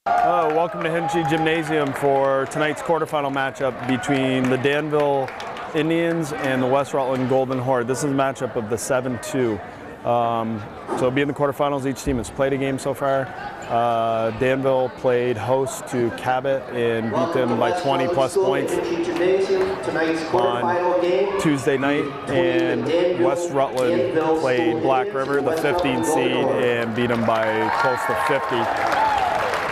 Welcome to Hinchy Gymnasium for tonight's quarterfinal matchup between the Danville Indians and the West Rutland Golden Horde. This is a matchup of the 7-2. So it'll be in the quarterfinals. Each team has played a game so far. Danville played host to Cabot and beat them by 20 plus points on Tuesday night. And West Rutland played Black River, the 15 seed, and beat them by close to 50.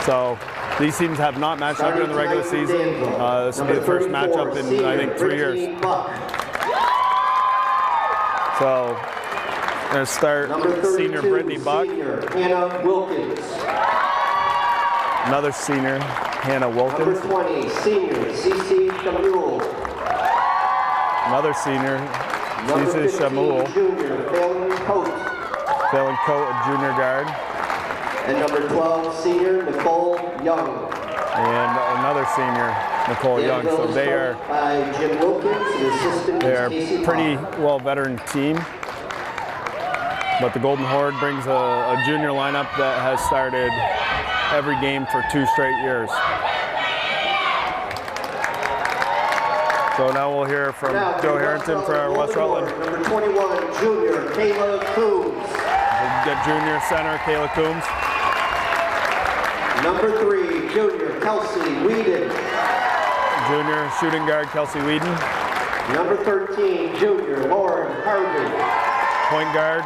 So these teams have not matched up during the regular season. This will be the first matchup in, I think, 3 years. So we're going to start senior Brittany Buck. Hannah Wilkins. Another senior, Hannah Wilkins. Number 20, senior CC Shamul. Another senior, CC Shamul. Junior Phelan Coates. Phelan Coate, a junior guard. And number 12, senior Nicole Young. And another senior, Nicole Young. So they are Jim Wilkins, a pretty well veteran team. But the Golden Horde brings a junior lineup that has started every game for 2 straight years. So now we'll hear from Joe Harrington for our West Rutland. Number 21, junior Kayla Coombs. We'll get junior center Kayla Coombs. Number 3, junior Kelsey Whedon. Junior shooting guard Kelsey Whedon. Number 13, junior Lauren Harvey. Point guard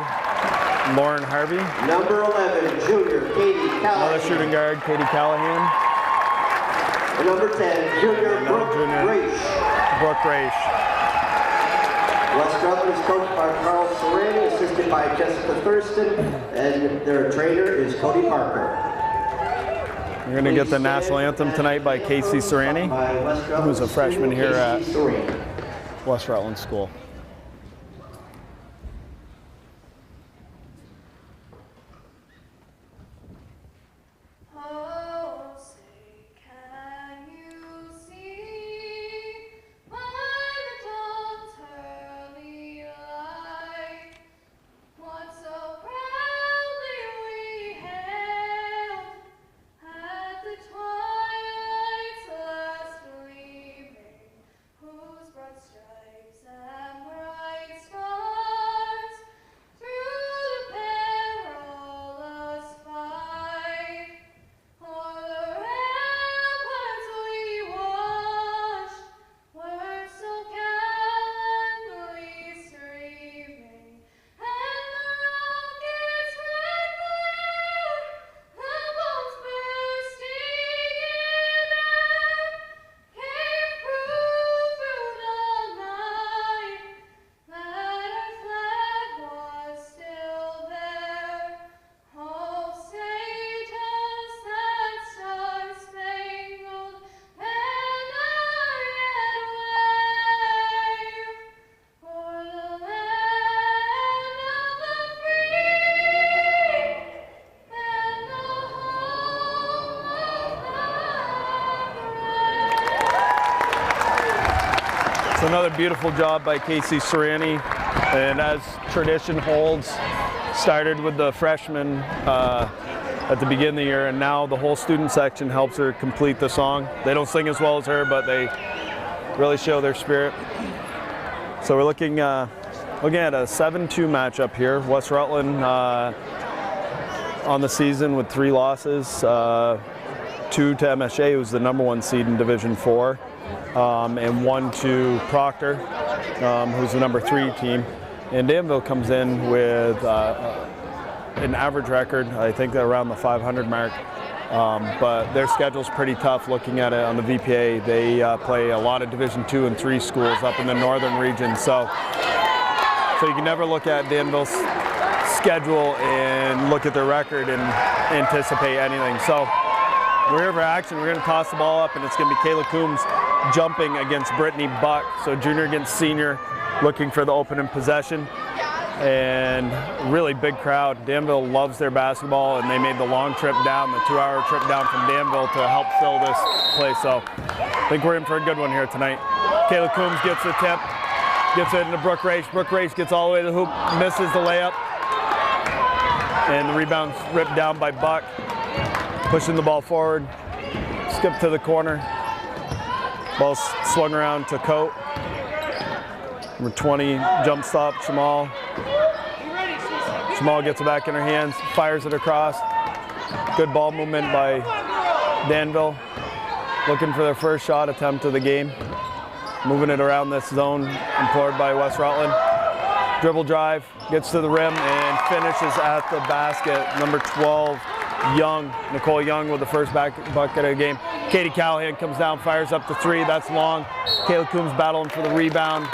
Lauren Harvey. Number 11, junior Katie Callahan. Another shooting guard, Katie Callahan. And number 10, junior Brooke Raish. Brooke Raish. West Rutland is coached by Carl Serrani, assisted by Jessica Thurston, and their trainer is Cody Parker. We're going to get the national anthem tonight by Casey Serrani, who's a freshman here at West Rutland School. Another beautiful job by Casey Serrani, and as tradition holds, started with the freshmen at the beginning of the year, and now the whole student section helps her complete the song. They don't sing as well as her, but they really show their spirit. So we're looking at a 7-2 matchup here. West Rutland on the season with 3 losses, 2 to MSA, who's the #1 seed in Division 4. And 1 to Proctor, who's the #3 team. And Danville comes in with an average record, I think around the 500 mark. But their schedule's pretty tough looking at it on the VPA. They play a lot of Division 2 and 3 schools up in the northern region. So you can never look at Danville's schedule and look at their record and anticipate anything. So we're here for action. We're going to toss the ball up, and it's going to be Kayla Coombs jumping against Brittany Buck. So junior against senior, looking for the opening possession. And really big crowd. Danville loves their basketball, and they made the long trip down, the 2-hour trip down from Danville to help fill this place. So I think we're in for a good one here tonight. Kayla Coombs gets the tip, gets it into Brooke Raish. Brooke Raish gets all the way to the hoop, misses the layup. And the rebound's ripped down by Buck. pushing the ball forward, skip to the corner. Ball swung around to Coat. Number 20, jump stop, Shamal. Shamal gets it back in her hands, fires it across. Good ball movement by Danville. Looking for their first shot attempt of the game. Moving it around this zone, implored by West Rutland. Dribble drive, gets to the rim and finishes at the basket. Number 12, Young, Nicole Young with the first bucket of the game. Katie Callahan comes down, fires up the three, that's long. Kayla Coombs battling for the rebound.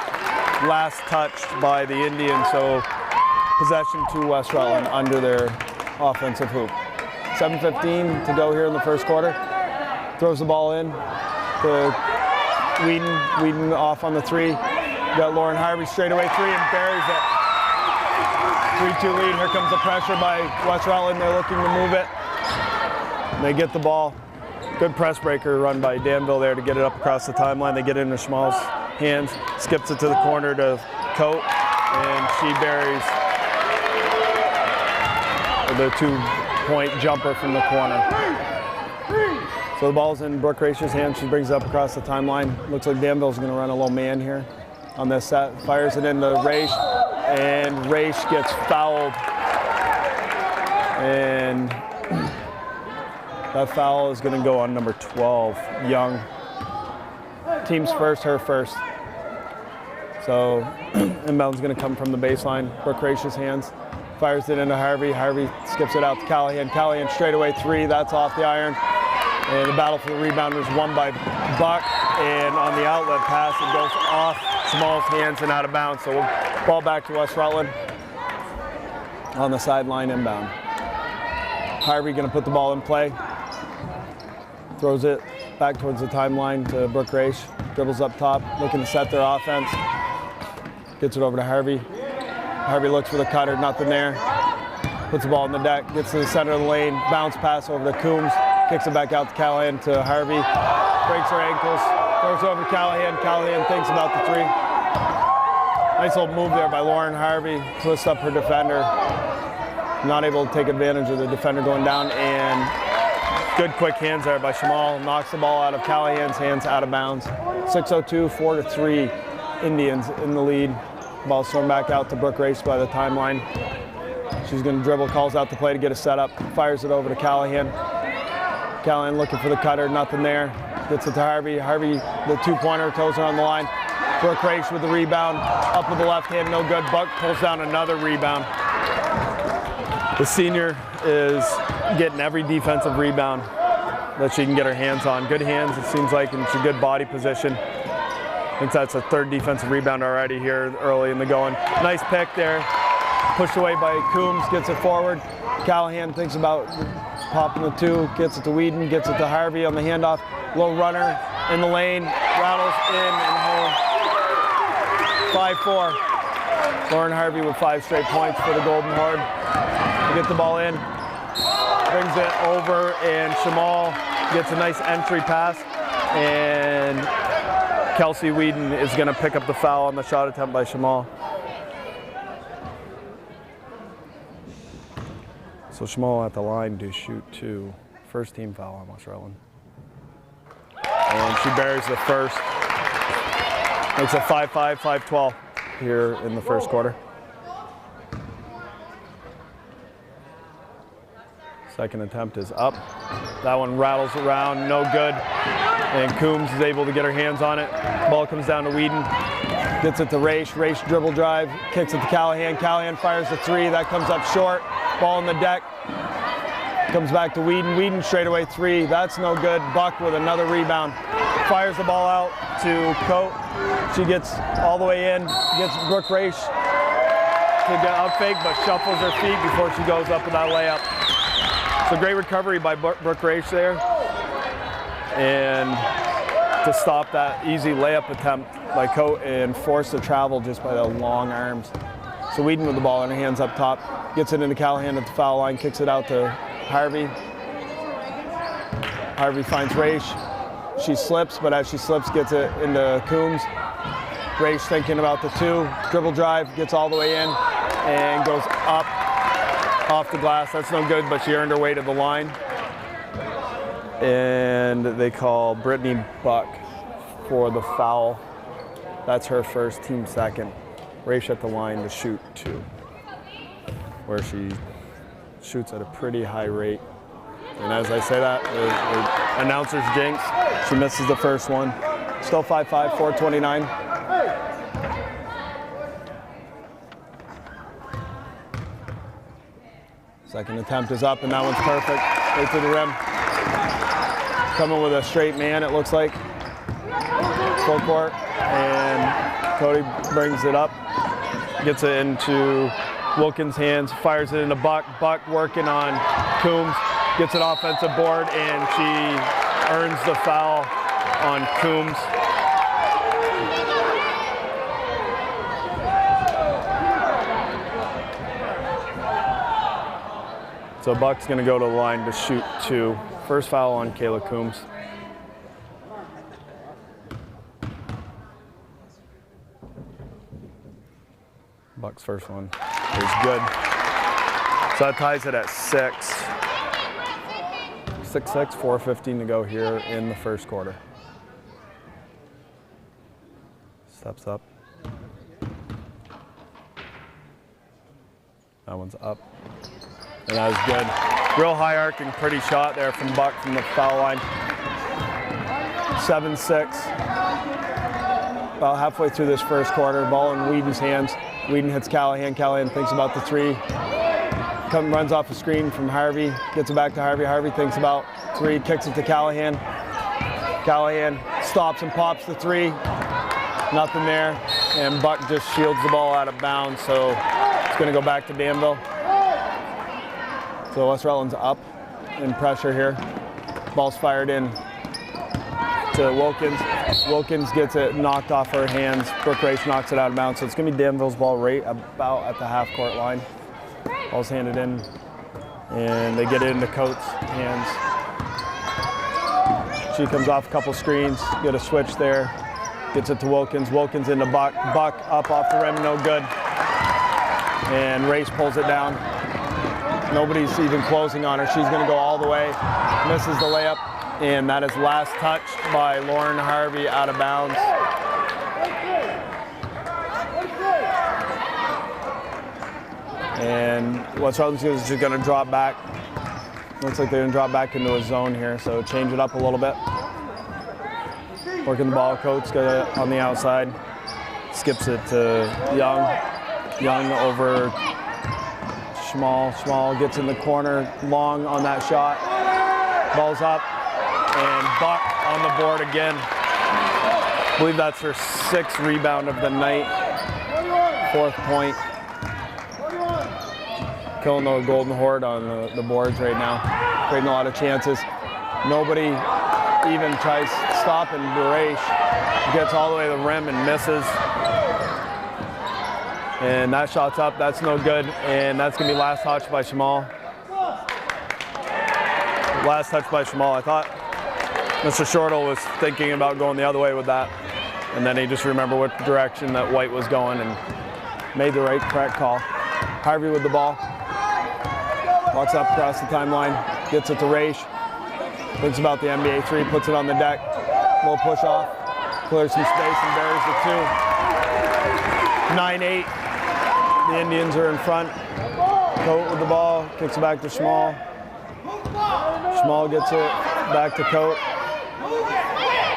Last touched by the Indians, so possession to West Rutland under their offensive hoop. 7:15 to go here in the first quarter. Throws the ball in to Whedon. Whedon off on the three. Got Lauren Harvey straight away three and buries it. 3-2 lead. Here comes the pressure by West Rutland. They're looking to move it. And they get the ball. Good press breaker run by Danville there to get it up across the timeline. They get it into Schmal's hands. Skips it to the corner to Coat. And she buries the 2-point jumper from the corner. So the ball's in Brooke Raish's hands. She brings it up across the timeline. Looks like Danville's going to run a little man here on this set. Fires it into Raish, and Raish gets fouled. And that foul is going to go on number 12, Young. Team's first, her first. So inbound's going to come from the baseline. Brooke Raish's hands. Fires it into Harvey. Harvey skips it out to Callahan. Callahan straight away three. That's off the iron. And the battle for the rebound was won by Buck. And on the outlet pass, it goes off Small's hands and out of bounds. So we'll ball back to West Rutland on the sideline inbound. Harvey going to put the ball in play. Throws it back towards the timeline to Brooke Raish. Dribbles up top, looking to set their offense. Gets it over to Harvey. Harvey looks for the cutter, nothing there. Puts the ball in the deck, gets to the center of the lane, bounce pass over to Coombs, kicks it back out to Callahan to Harvey, breaks her ankles, throws over to Callahan. Callahan thinks about the three. Nice little move there by Lauren Harvey, twists up her defender. Not able to take advantage of the defender going down, and good quick hands there by Shamal. Knocks the ball out of Callahan's hands, out of bounds. 6:02, 4-3, Indians in the lead. Ball thrown back out to Brooke Race by the timeline. She's going to dribble, calls out the play to get a setup, fires it over to Callahan. Callahan looking for the cutter, nothing there. Gets it to Harvey. Harvey, the two-pointer, toes are on the line. Brooke Race with the rebound, up with the left hand, no good. Buck pulls down another rebound. The senior is getting every defensive rebound that she can get her hands on. Good hands, it seems like, and she's a good body position. I think that's a third defensive rebound already here early in the going. Nice pick there. Pushed away by Coombs, gets it forward. Callahan thinks about popping the two, gets it to Whedon, gets it to Harvey on the handoff. Low runner in the lane, rattles in and home. 5-4. Lauren Harvey with 5 straight points for the Golden Horde. They get the ball in, brings it over, and Shamal gets a nice entry pass, and Kelsey Whedon is going to pick up the foul on the shot attempt by Shamal. So Shamal at the line to shoot 2. First team foul on West Rutland. And she buries the first. Makes it 5-5, 5-12 here in the first quarter. Second attempt is up. That one rattles around, no good. And Coombs is able to get her hands on it. Ball comes down to Whedon. Gets it to Raish. Raish dribble drive, kicks it to Callahan. Callahan fires the 3, that comes up short. Ball in the deck. Comes back to Whedon. Whedon straight away 3, that's no good. Buck with another rebound. Fires the ball out to Coat. She gets all the way in, gets Brooke Raish to get out fake, but shuffles her feet before she goes up with that layup. So great recovery by Brooke Raish there. And to stop that easy layup attempt by Coat and force the travel just by the long arms. So Whedon with the ball in her hands up top, gets it into Callahan at the foul line, kicks it out to Harvey. Harvey finds Raish. She slips, but as she slips, gets it into Coombs. Raish thinking about the 2, dribble drive, gets all the way in, and goes up off the glass. That's no good, but she earned her way to the line. And they call Brittany Buck for the foul. That's her first, team second. Raish at the line to shoot 2, where she shoots at a pretty high rate. And as I say that, the announcer's jinx. She misses the first one. Still 5-5, 4:29. Second attempt is up, and that one's perfect. Right through the rim. Coming with a straight man, it looks like. Full court, and Cody brings it up. Gets it into Wilkins' hands, fires it into Buck. Buck working on Coombs. Gets an offensive board, and she earns the foul on Coombs. So Buck's gonna go to the line to shoot 2. First foul on Kayla Coombs. Buck's first one is good. So that ties it at 6. 6-6, 4:15 to go here in the first quarter. Steps up. That one's up. And that was good. Real high arcing, pretty shot there from Buck from the foul line. 7-6. About halfway through this first quarter, ball in Whedon's hands. Whedon hits Callahan. Callahan thinks about the 3. Runs off the screen from Harvey. Gets it back to Harvey. Harvey thinks about 3. Kicks it to Callahan. Callahan stops and pops the 3. Nothing there. And Buck just shields the ball out of bounds. So it's going to go back to Danville. So West Rutland's up in pressure here. Ball's fired in to Wilkins. Wilkins gets it knocked off her hands. Brooke Raish knocks it out of bounds. So it's going to be Danville's ball right about at the half-court line. Ball's handed in, and they get it into Coates' hands. She comes off a couple screens, get a switch there. Gets it to Wilkins. Wilkins into Buck. Buck up off the rim, no good. And Raish pulls it down. Nobody's even closing on her. She's going to go all the way. Misses the layup, and that is last touched by Lauren Harvey out of bounds. And West Rutland is just going to drop back. Looks like they're going to drop back into a zone here, so change it up a little bit. Working the ball, Coates got it on the outside. Skips it to Young. Young over Schmall. Schmall gets in the corner, long on that shot. Ball's up, and Buck on the board again. I believe that's her 6th rebound of the night. 4th point. Killing the Golden Horde on the boards right now. Creating a lot of chances. Nobody even tries stopping Raish. Gets all the way to the rim and misses. And that shot's up, that's no good. And that's gonna be last touch by Schmall. Last touch by Schmall. I thought Mr. Shortle was thinking about going the other way with that. And then he just remembered what direction that White was going and made the correct call. Harvey with the ball. Walks up across the timeline, gets it to Raish. Thinks about the NBA 3, puts it on the deck. Little push off, clears some space and buries the 2. 9-8. The Indians are in front. Coat with the ball, kicks it back to Schmall. Schmall gets it back to Coat.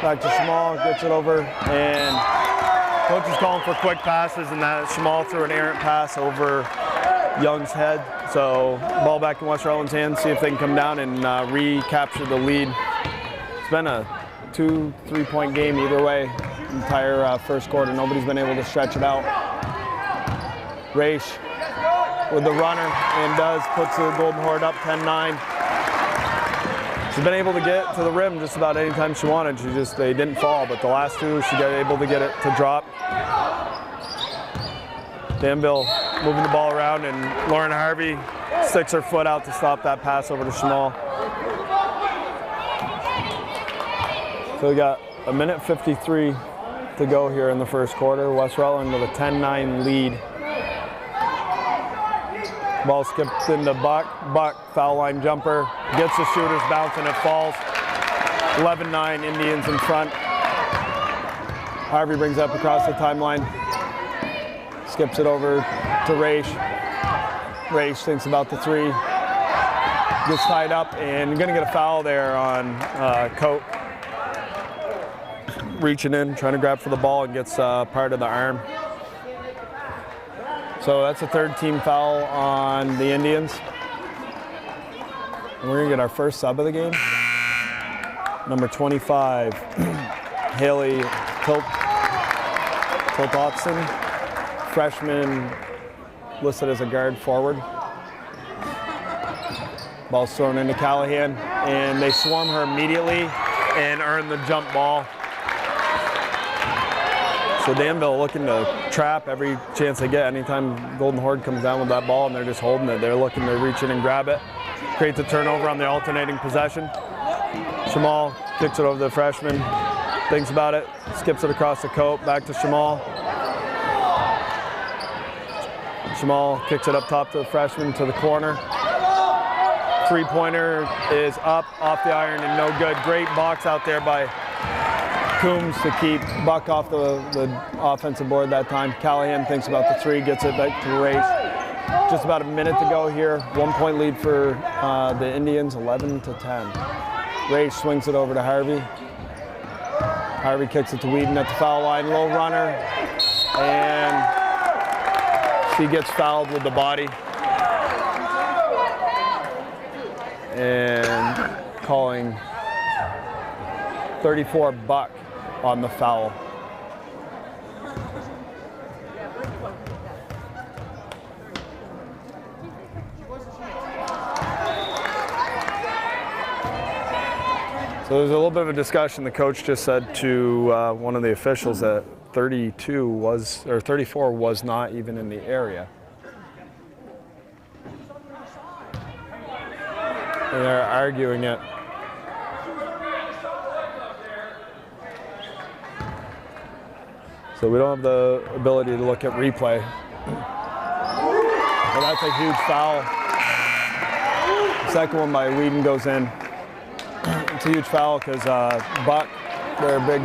Back to Schmall, gets it over, and coach is calling for quick passes, and that Schmall threw an errant pass over Young's head. So ball back in West Rutland's hands, see if they can come down and recapture the lead. It's been a 2-3 point game either way, entire first quarter. Nobody's been able to stretch it out. Raish with the runner and puts the Golden Horde up 10-9. She's been able to get to the rim just about any time she wanted. They didn't fall, but the last 2 she got able to get it to drop. Danville moving the ball around, and Lauren Harvey sticks her foot out to stop that pass over to Schmall. So we got 1:53 to go here in the first quarter. West Rutland with a 10-9 lead. Ball skipped into Buck. Buck, foul line jumper, gets the shooter's bounce and it falls. 11-9 Indians in front. Harvey brings up across the timeline. Skips it over to Raish. Raish thinks about the three. Gets tied up and gonna get a foul there on Coat. Reaching in, trying to grab for the ball and gets part of the arm. So that's a third team foul on the Indians. And we're gonna get our first sub of the game. Number 25, Haley Tiltoxen, freshman listed as a guard forward. Ball's thrown into Callahan, and they swarm her immediately and earn the jump ball. So Danville looking to trap every chance they get. Anytime Golden Horde comes down with that ball and they're just holding it, they're looking to reach in and grab it. Creates a turnover on the alternating possession. Shamal kicks it over to the freshman, thinks about it, skips it across the coat, back to Shamal. Shamal kicks it up top to the freshman to the corner. Three-pointer is up, off the iron, and no good. Great box out there by Coombs to keep Buck off the offensive board that time. Callahan thinks about the three, gets it back to the race. Just about a minute to go here. 1 point lead for the Indians, 11-10. Race swings it over to Harvey. Harvey kicks it to Whedon at the foul line. Low runner, and she gets fouled with the body. And calling 34 Buck on the foul. So there's a little bit of a discussion. The coach just said to one of the officials that 34 was not even in the area. And they're arguing it. So we don't have the ability to look at replay. But that's a huge foul. The second one by Whedon goes in. It's a huge foul because Buck, their big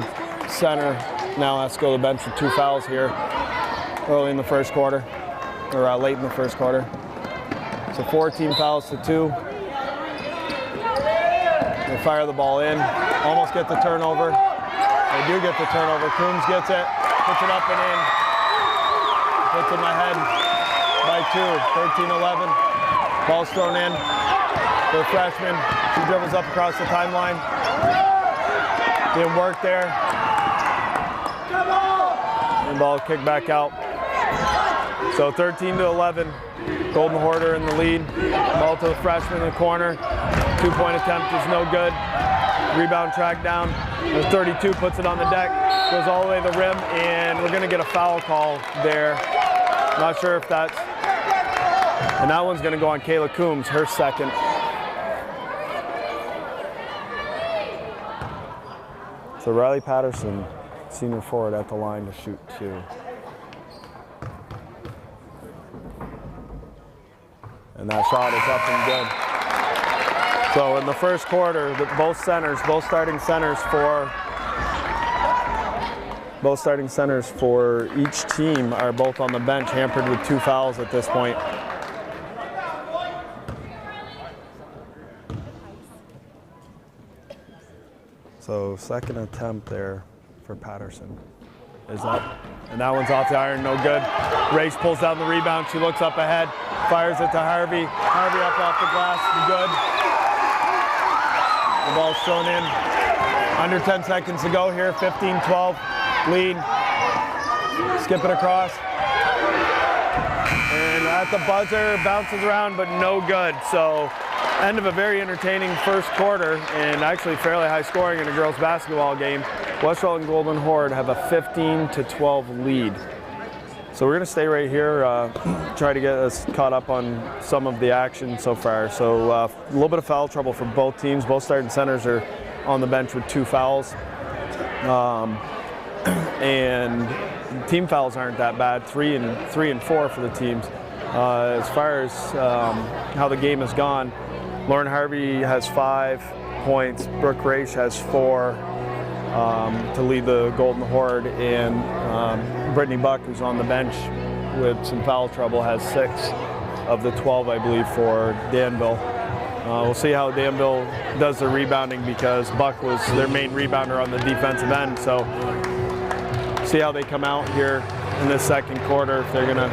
center, now has to go to the bench for 2 fouls here early in the first quarter, or late in the first quarter. So 4 team fouls to 2. They fire the ball in, almost get the turnover. They do get the turnover. Coombs gets it, puts it up and in. Puts it in the head by 2, 13-11. Ball's thrown in for the freshman. She dribbles up across the timeline. Didn't work there. And ball kicked back out. So 13-11. Golden Horde in the lead. Ball to the freshman in the corner. 2-point attempt is no good. Rebound tracked down. The 32 puts it on the deck. Goes all the way to the rim, and we're going to get a foul call there. Not sure if that's... And that one's going to go on Kayla Coombs, her second. So Riley Patterson, senior forward, at the line to shoot 2. And that shot is up and good. So in the first quarter, both starting centers for each team are both on the bench, hampered with 2 fouls at this point. So second attempt there for Patterson is up, and that one's off the iron, no good. Race pulls down the rebound, she looks up ahead, fires it to Harvey. Harvey up off the glass, good. The ball's thrown in. Under 10 seconds to go here, 15-12 lead. Skip it across. And at the buzzer, bounces around, but no good. So end of a very entertaining first quarter, and actually fairly high scoring in a girls basketball game. West Rutland Golden Horde have a 15-12 lead. So we're going to stay right here, try to get us caught up on some of the action so far. So a little bit of foul trouble for both teams. Both starting centers are on the bench with 2 fouls. And team fouls aren't that bad, 3 and 4 for the teams. As far as how the game has gone, Lauren Harvey has 5 points. Brooke Raish has 4 to lead the Golden Horde, and Brittany Buck, who's on the bench with some foul trouble, has 6 of the 12, I believe, for Danville. We'll see how Danville does their rebounding, because Buck was their main rebounder on the defensive end. So see how they come out here in this second quarter, if they're gonna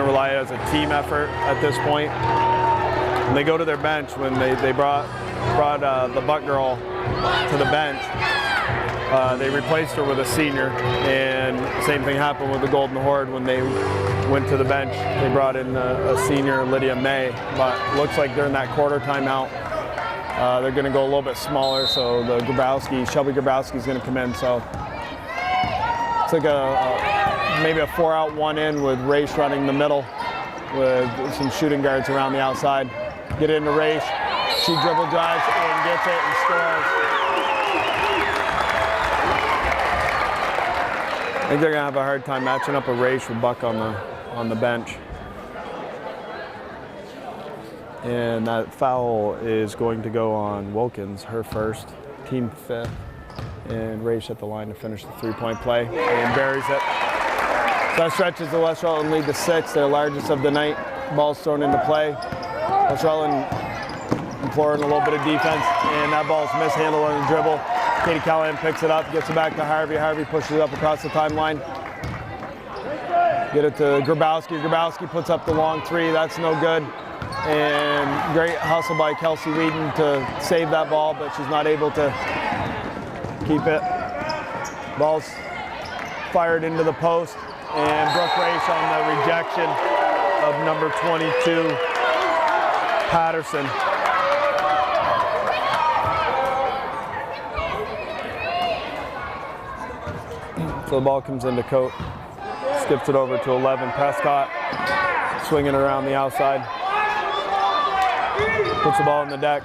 rely as a team effort at this point. When they go to their bench, when they brought the Buck girl to the bench, they replaced her with a senior, and same thing happened with the Golden Horde. When they went to the bench, they brought in a senior, Lydia May, but looks like during that quarter timeout, they're going to go a little bit smaller, so Shelby Grabowski is going to come in. So it's like maybe a 4-out, 1-in with Raish running the middle with some shooting guards around the outside. Get into Raish, she dribble drives and gets it and scores. I think they're going to have a hard time matching up a Raish with Buck on the bench. And that foul is going to go on Wilkins, her first, team 5th. And Raish at the line to finish the 3-point play and buries it. So that stretches the West Rutland lead to 6, their largest of the night. Ball's thrown into play. West Rutland imploring a little bit of defense, and that ball's mishandled on the dribble. Katie Callahan picks it up, gets it back to Harvey. Harvey pushes it up across the timeline. Get it to Grabowski. Grabowski puts up the long 3. That's no good. And great hustle by Kelsey Whedon to save that ball, but she's not able to keep it. Ball's fired into the post, and Brooke Raish on the rejection of number 22, Patterson. So the ball comes into Coate, skips it over to 11, Prescott, swinging around the outside, puts the ball in the deck,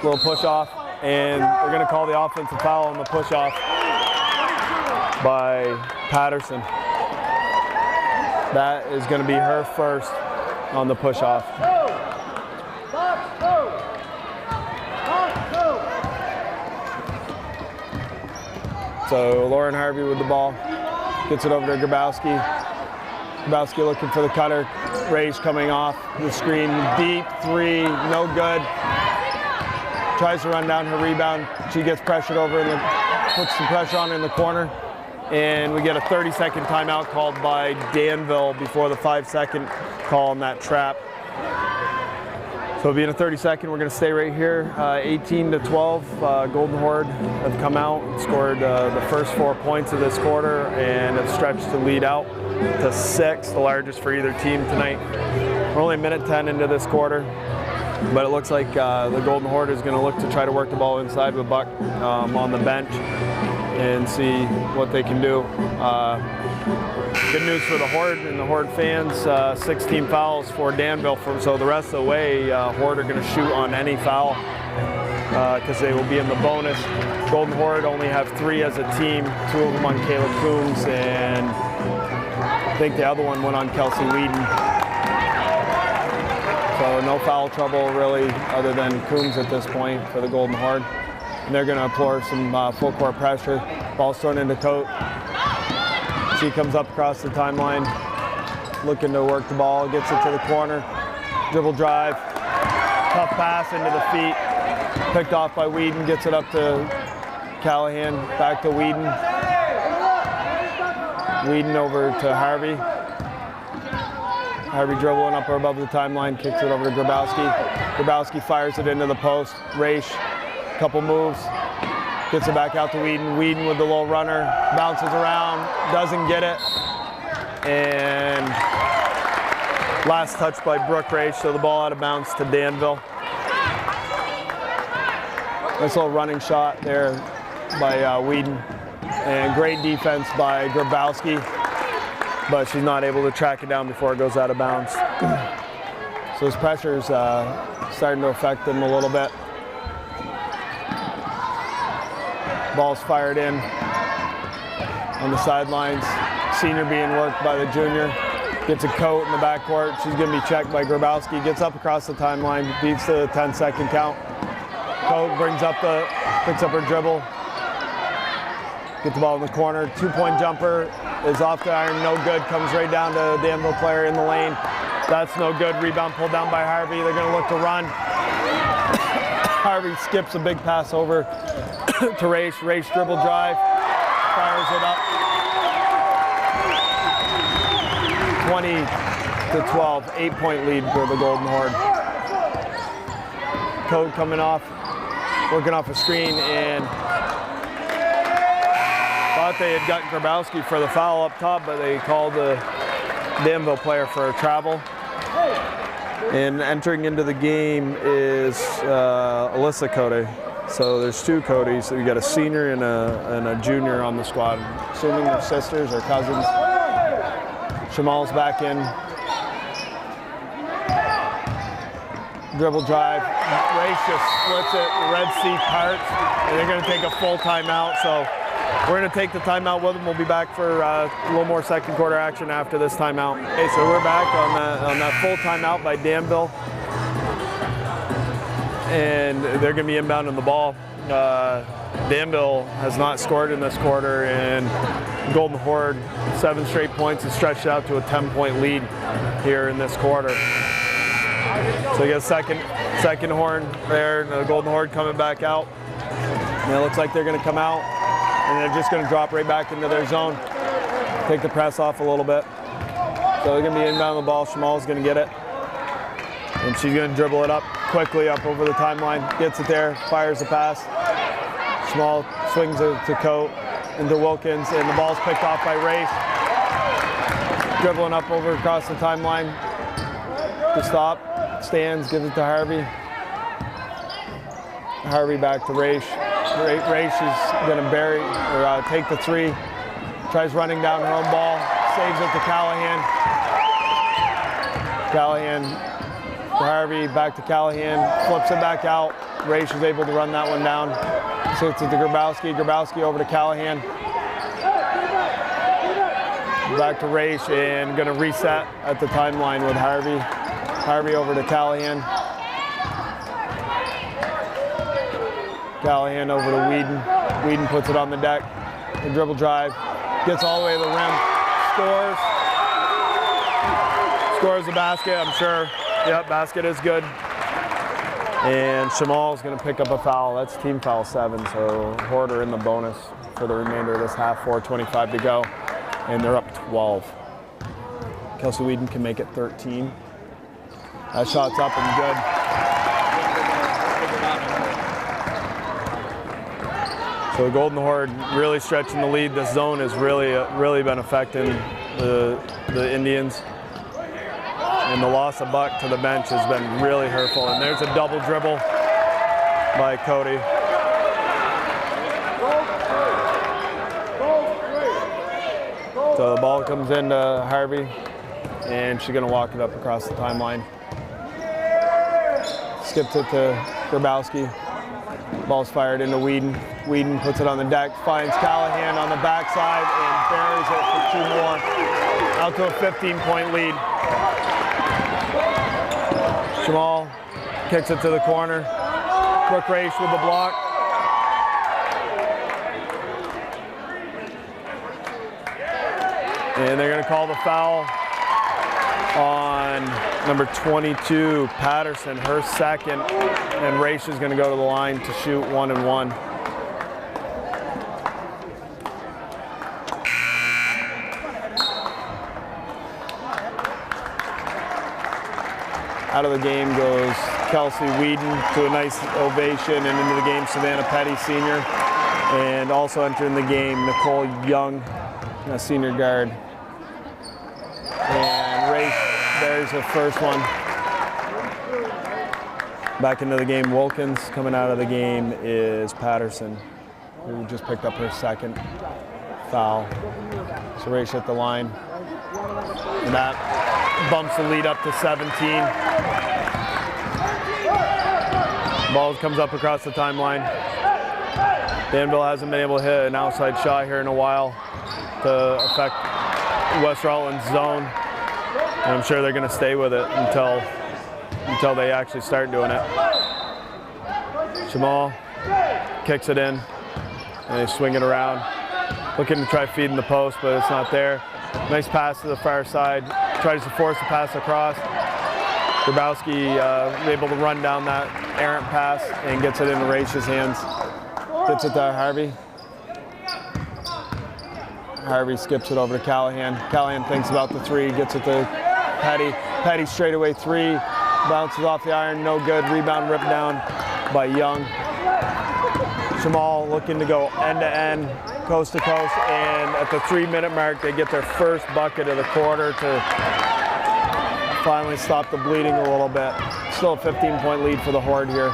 little push off, and they're going to call the offensive foul on the push off by Patterson. That is going to be her first on the push off. So Lauren Harvey with the ball, gets it over to Grabowski. Grabowski looking for the cutter. Raish coming off the screen, deep 3, no good. Tries to run down her rebound. She gets pressured over and puts some pressure on her in the corner. And we get a 30-second timeout called by Danville before the 5-second call on that trap. So being a 30-second, we're going to stay right here. 18-12, Golden Horde have come out and scored the first 4 points of this quarter and have stretched the lead out to 6, the largest for either team tonight. We're only a minute 10 into this quarter, but it looks like the Golden Horde is going to look to try to work the ball inside with Buck on the bench and see what they can do. Good news for the Horde and the Horde fans, 16 fouls for Danville, so the rest of the way, Horde are going to shoot on any foul because they will be in the bonus. Golden Horde only have 3 as a team, 2 of them on Kayla Coombs, and I think the other one went on Kelsey Whedon. So no foul trouble really other than Coombs at this point for the Golden Horde. And they're going to employ some full court pressure. Ball's thrown into Coate. She comes up across the timeline, looking to work the ball, gets it to the corner, dribble drive, tough pass into the feet, picked off by Whedon, gets it up to Callahan, back to Whedon. Whedon over to Harvey. Harvey dribbling up above the timeline, kicks it over to Grabowski. Grabowski fires it into the post. Raish, couple moves, gets it back out to Whedon. Whedon with the little runner, bounces around, doesn't get it. And last touch by Brooke Raish, so the ball out of bounds to Danville. Nice little running shot there by Whedon. And great defense by Grabowski, but she's not able to track it down before it goes out of bounds. So this pressure's starting to affect them a little bit. Ball's fired in on the sidelines. Senior being worked by the junior. Gets a Coate in the backcourt. She's going to be checked by Grabowski. Gets up across the timeline, beats the 10-second count. Coat picks up her dribble. Get the ball in the corner. 2-point jumper is off the iron, no good. Comes right down to the Danville player in the lane. That's no good. Rebound pulled down by Harvey. They're going to look to run. Harvey skips a big pass over to Raish. Raish dribble drive. Fires it up. 20-12. 8-point lead for the Golden Horde. Coat coming off. Working off a screen and thought they had gotten Grabowski for the foul up top, but they called the Danville player for a travel. And entering into the game is Alyssa Cody. So there's 2 Codys. So you got a senior and a junior on the squad. Assuming they're sisters or cousins. Shamal's back in. Dribble drive. Race just splits it. Red Sea parts. And they're going to take a full timeout. So we're going to take the timeout with them. We'll be back for a little more second quarter action after this timeout. Okay, so we're back on that full timeout by Danville. And they're going to be inbounding the ball. Danville has not scored in this quarter, and Golden Horde, 7 straight points, has stretched out to a 10-point lead here in this quarter. So you get a second horn there, and the Golden Horde coming back out. And it looks like they're going to come out, and they're just going to drop right back into their zone. Take the press off a little bit. So they're going to be inbound the ball. Shamal's going to get it. And she's going to dribble it up quickly up over the timeline. Gets it there, fires the pass. Shamal swings it to Coat into Wilkins, and the ball's picked off by Race. Dribbling up over across the timeline to stop. Stands, gives it to Harvey. Harvey back to Race. Race is going to take the 3. Tries running down her own ball. Saves it to Callahan. Callahan to Harvey, back to Callahan. Flips it back out. Race is able to run that one down. Sits it to Grabowski. Grabowski over to Callahan. Back to Race and going to reset at the timeline with Harvey. Harvey over to Callahan. Callahan over to Whedon. Whedon puts it on the deck. The dribble drive. Gets all the way to the rim. Scores. Scores the basket, I'm sure. Yep, basket is good. And Shamal's going to pick up a foul. That's team foul 7, so Horde are in the bonus for the remainder of this half. 4:25 to go, and they're up 12. Kelsey Whedon can make it 13. That shot's up and good. So the Golden Horde really stretching the lead. This zone has really been affecting the Indians. And the loss of Buck to the bench has been really hurtful. And there's a double dribble by Cody. So the ball comes into Harvey, and she's going to walk it up across the timeline. Skips it to Grabowski. Ball's fired into Whedon. Whedon puts it on the deck, finds Callahan on the backside, and buries it for 2 more. Out to a 15-point lead. Shamal kicks it to the corner. Brooke Race with the block. And they're going to call the foul on number 22, Patterson, her second. And Race is going to go to the line to shoot 1-and-1. Out of the game goes Kelsey Whedon to a nice ovation, and into the game Savannah Petty, senior. And also entering the game Nicole Young, a senior guard. And Race, there's the first one. Back into the game, Wilkins. Coming out of the game is Patterson, who just picked up her second foul. So Race at the line. And that bumps the lead up to 17. Ball comes up across the timeline. Danville hasn't been able to hit an outside shot here in a while to affect West Rutland's zone. And I'm sure they're going to stay with it until they actually start doing it. Jamal kicks it in, and they swing it around. Looking to try feeding the post, but it's not there. Nice pass to the far side. Tries to force the pass across. Grabowski able to run down that errant pass and gets it into Raich's hands. Gets it to Harvey. Harvey skips it over to Callahan. Callahan thinks about the three, gets it to Petty. Petty straightaway three, bounces off the iron, no good. Rebound ripped down by Young. Jamal looking to go end to end, coast to coast, and at the 3-minute mark, they get their first bucket of the quarter to finally stop the bleeding a little bit. Still a 15-point lead for the Horde here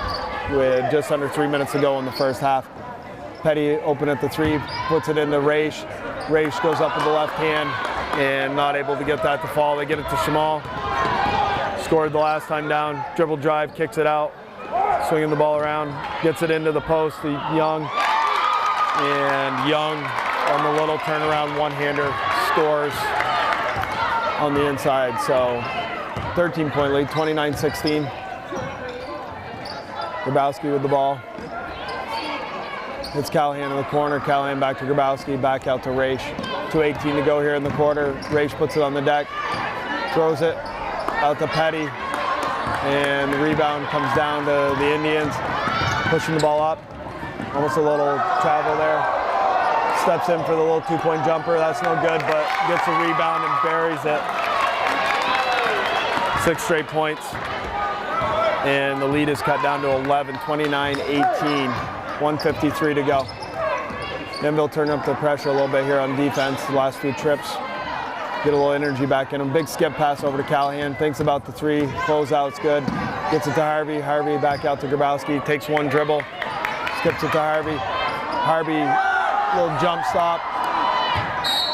with just under 3 minutes to go in the first half. Petty open at the three, puts it into Raich. Raich goes up with the left hand and not able to get that to fall. They get it to Jamal. Scored the last time down. Dribble drive, kicks it out. Swinging the ball around, gets it into the post to Young. And Young on the little turnaround one-hander scores on the inside. So 13-point lead, 29-16. Grabowski with the ball. It's Callahan in the corner. Callahan back to Grabowski, back out to Raich. 2:18 to go here in the quarter. Raich puts it on the deck, throws it out to Petty, and the rebound comes down to the Indians, pushing the ball up. Almost a little travel there. Steps in for the little 2-point jumper. That's no good, but gets a rebound and buries it. 6 straight points. And the lead is cut down to 11, 29-18. 1:53 to go. Danville turning up the pressure a little bit here on defense the last few trips. Get a little energy back in them. Big skip pass over to Callahan. Thinks about the three. Closeout's good. Gets it to Harvey. Harvey back out to Grabowski. Takes one dribble. Skips it to Harvey. Harvey, little jump stop.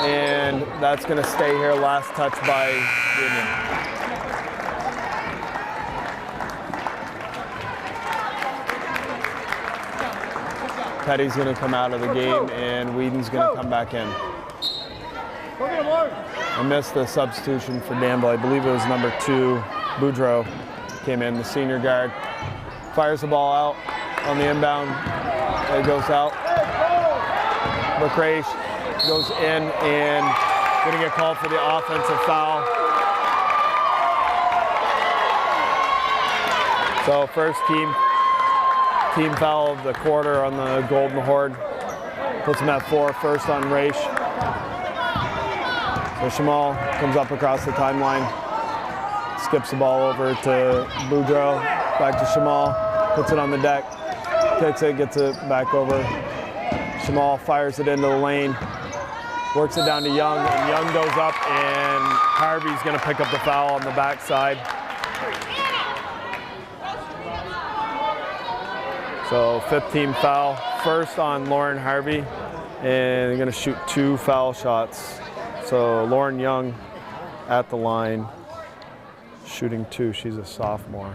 And that's going to stay here. Last touch by the Indian. Petty's going to come out of the game, and Whedon's going to come back in. I missed the substitution for Danville. I believe it was number 2, Boudreau, came in, the senior guard. Fires the ball out on the inbound. It goes out. McRae goes in and going to get called for the offensive foul. So first team foul of the quarter on the Golden Horde. Puts them at 4, first on Raich. So Jamal comes up across the timeline, skips the ball over to Boudreau, back to Jamal, puts it on the deck, kicks it, gets it back over. Jamal fires it into the lane, works it down to Young, and Young goes up, and Harvey's going to pick up the foul on the backside. So 15 foul, first on Lauren Harvey, and they're going to shoot 2 foul shots. So Lauren Young at the line, shooting 2. She's a sophomore.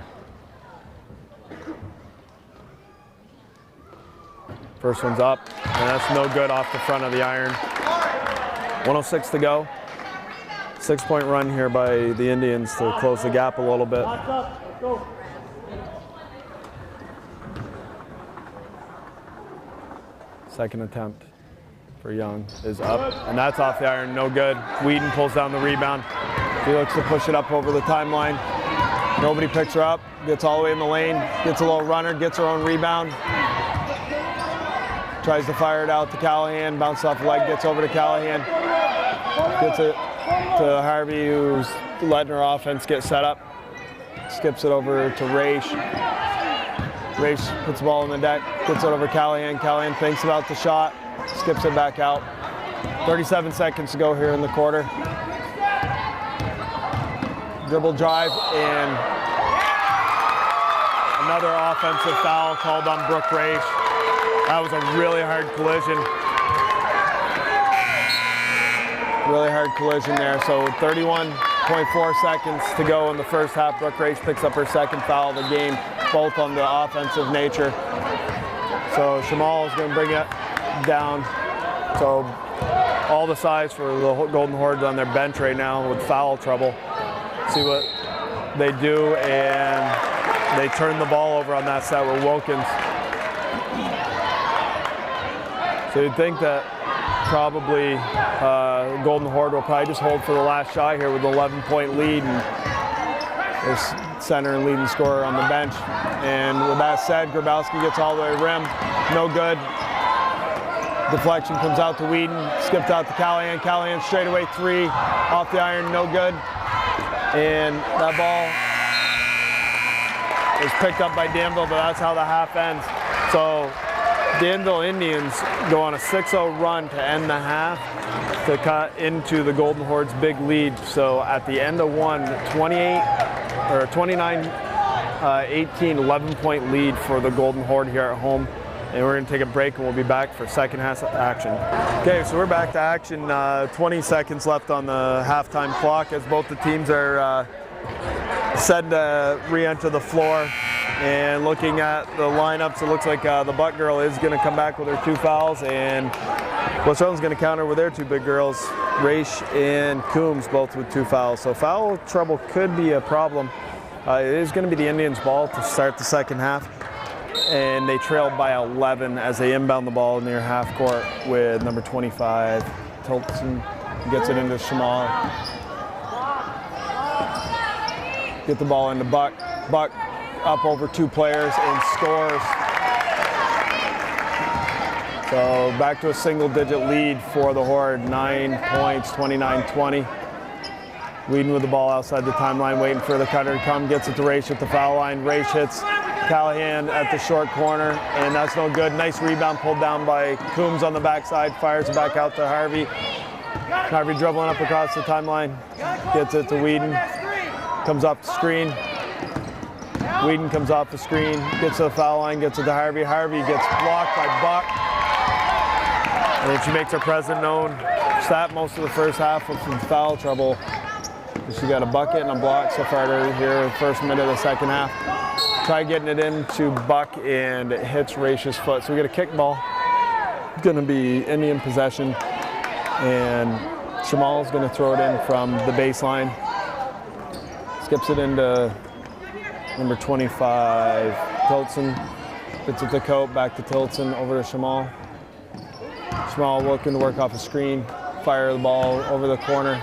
First one's up, and that's no good off the front of the iron. 1:06 to go. 6-point run here by the Indians to close the gap a little bit. Second attempt for Young is up, and that's off the iron, no good. Whedon pulls down the rebound. He looks to push it up over the timeline. Nobody picks her up, gets all the way in the lane, gets a little runner, gets her own rebound. Tries to fire it out to Callahan, bounces off the leg, gets over to Callahan. Gets it to Harvey, who's letting her offense get set up. Skips it over to Raich. Raich puts the ball on the deck, gets it over Callahan. Callahan thinks about the shot, skips it back out. 37 seconds to go here in the quarter. Dribble drive, and another offensive foul called on Brooke Raich. That was a really hard collision. Really hard collision there. So 31.4 seconds to go in the first half. Brooke Raich picks up her second foul of the game, both on the offensive nature. So Jamal is going to bring it down. So all the size for the Golden Hordes on their bench right now with foul trouble. See what they do, and they turn the ball over on that set with Wilkins. So you'd think that probably Golden Horde will probably just hold for the last shot here with an 11-point lead. And there's center and leading scorer on the bench. And with that said, Grabowski gets all the way to the rim. No good. Deflection comes out to Whedon. Skipped out to Callahan. Callahan straight away three. Off the iron, no good. And that ball is picked up by Danville, but that's how the half ends. So Danville Indians go on a 6-0 run to end the half to cut into the Golden Horde's big lead. So at the end of one, 29-18, 11-point lead for the Golden Horde here at home. And we're going to take a break and we'll be back for second half action. Okay, so we're back to action. 20 seconds left on the halftime clock as both the teams are set to re-enter the floor. And looking at the lineups, it looks like the Buck girl is going to come back with her 2 fouls, and West Rutland's going to counter with their 2 big girls, Raish and Coombs, both with 2 fouls. So foul trouble could be a problem. It is going to be the Indians' ball to start the second half, and they trailed by 11 as they inbound the ball near half court with number 25, Tilton, gets it into Shamal. Get the ball into Buck. Buck up over 2 players and scores. So back to a single-digit lead for the Horde, 9 points, 29-20. Whedon with the ball outside the timeline, waiting for the cutter to come, gets it to Raish at the foul line. Raish hits Callahan at the short corner, and that's no good. Nice rebound pulled down by Coombs on the backside, fires it back out to Harvey. Harvey dribbling up across the timeline, gets it to Whedon, comes off the screen. Whedon comes off the screen, gets to the foul line, gets it to Harvey. Harvey gets blocked by Buck. And then she makes her presence known. Sat most of the first half with some foul trouble. She got a bucket and a block so far here, first minute of the second half. Try getting it into Buck and it hits Raish's foot. So we get a kick ball. It's going to be Indian possession. And Shamal's going to throw it in from the baseline. Skips it into number 25, Tilton. Gets it to Cope, back to Tilton, over to Shamal. Shamal looking to work off a screen. Fire the ball over the corner.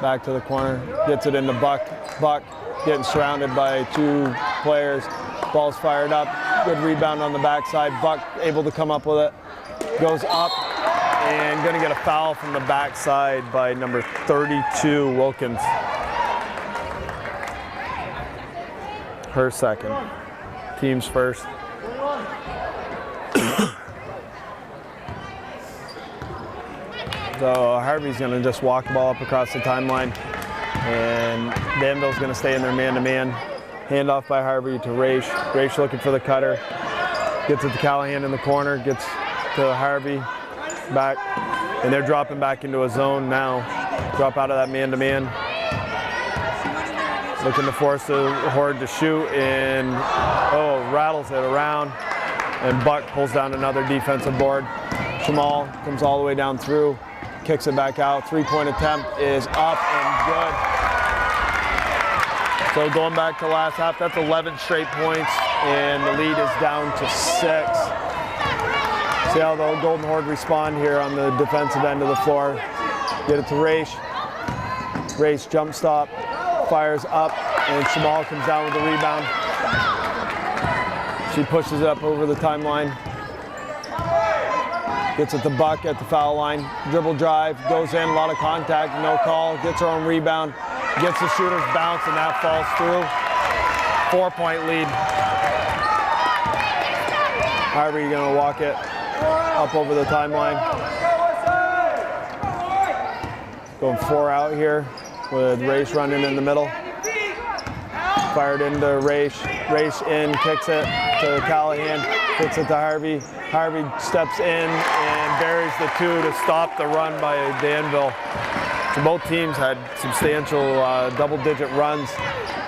Back to the corner. Gets it into Buck. Buck getting surrounded by 2 players. Ball's fired up. Good rebound on the backside. Buck able to come up with it. Goes up and going to get a foul from the backside by number 32, Wilkins. Her second. Team's first. So Harvey's going to just walk the ball up across the timeline, and Danville's going to stay in their man-to-man. Handoff by Harvey to Raish. Raish looking for the cutter. Gets it to Callahan in the corner. Gets to Harvey. Back. And they're dropping back into a zone now. Drop out of that man-to-man. Looking to force the Horde to shoot, and rattles it around, and Buck pulls down another defensive board. Shamal comes all the way down through, kicks it back out. 3-point attempt is up and good. So going back to last half, that's 11 straight points, and the lead is down to 6. See how the Golden Horde respond here on the defensive end of the floor. Get it to Raish. Raish jump stop. Fires up, and Shamal comes down with the rebound. She pushes it up over the timeline. Gets it to Buck at the foul line. Dribble drive, goes in, a lot of contact, no call. Gets her own rebound. Gets the shooter's bounce, and that falls through. 4-point lead. However, you're going to walk it up over the timeline. Going 4 out here, with Raish running in the middle. Fired into Raish. Raish in, kicks it to Callahan, kicks it to Harvey. Harvey steps in and buries the 2 to stop the run by Danville. So both teams had substantial double-digit runs,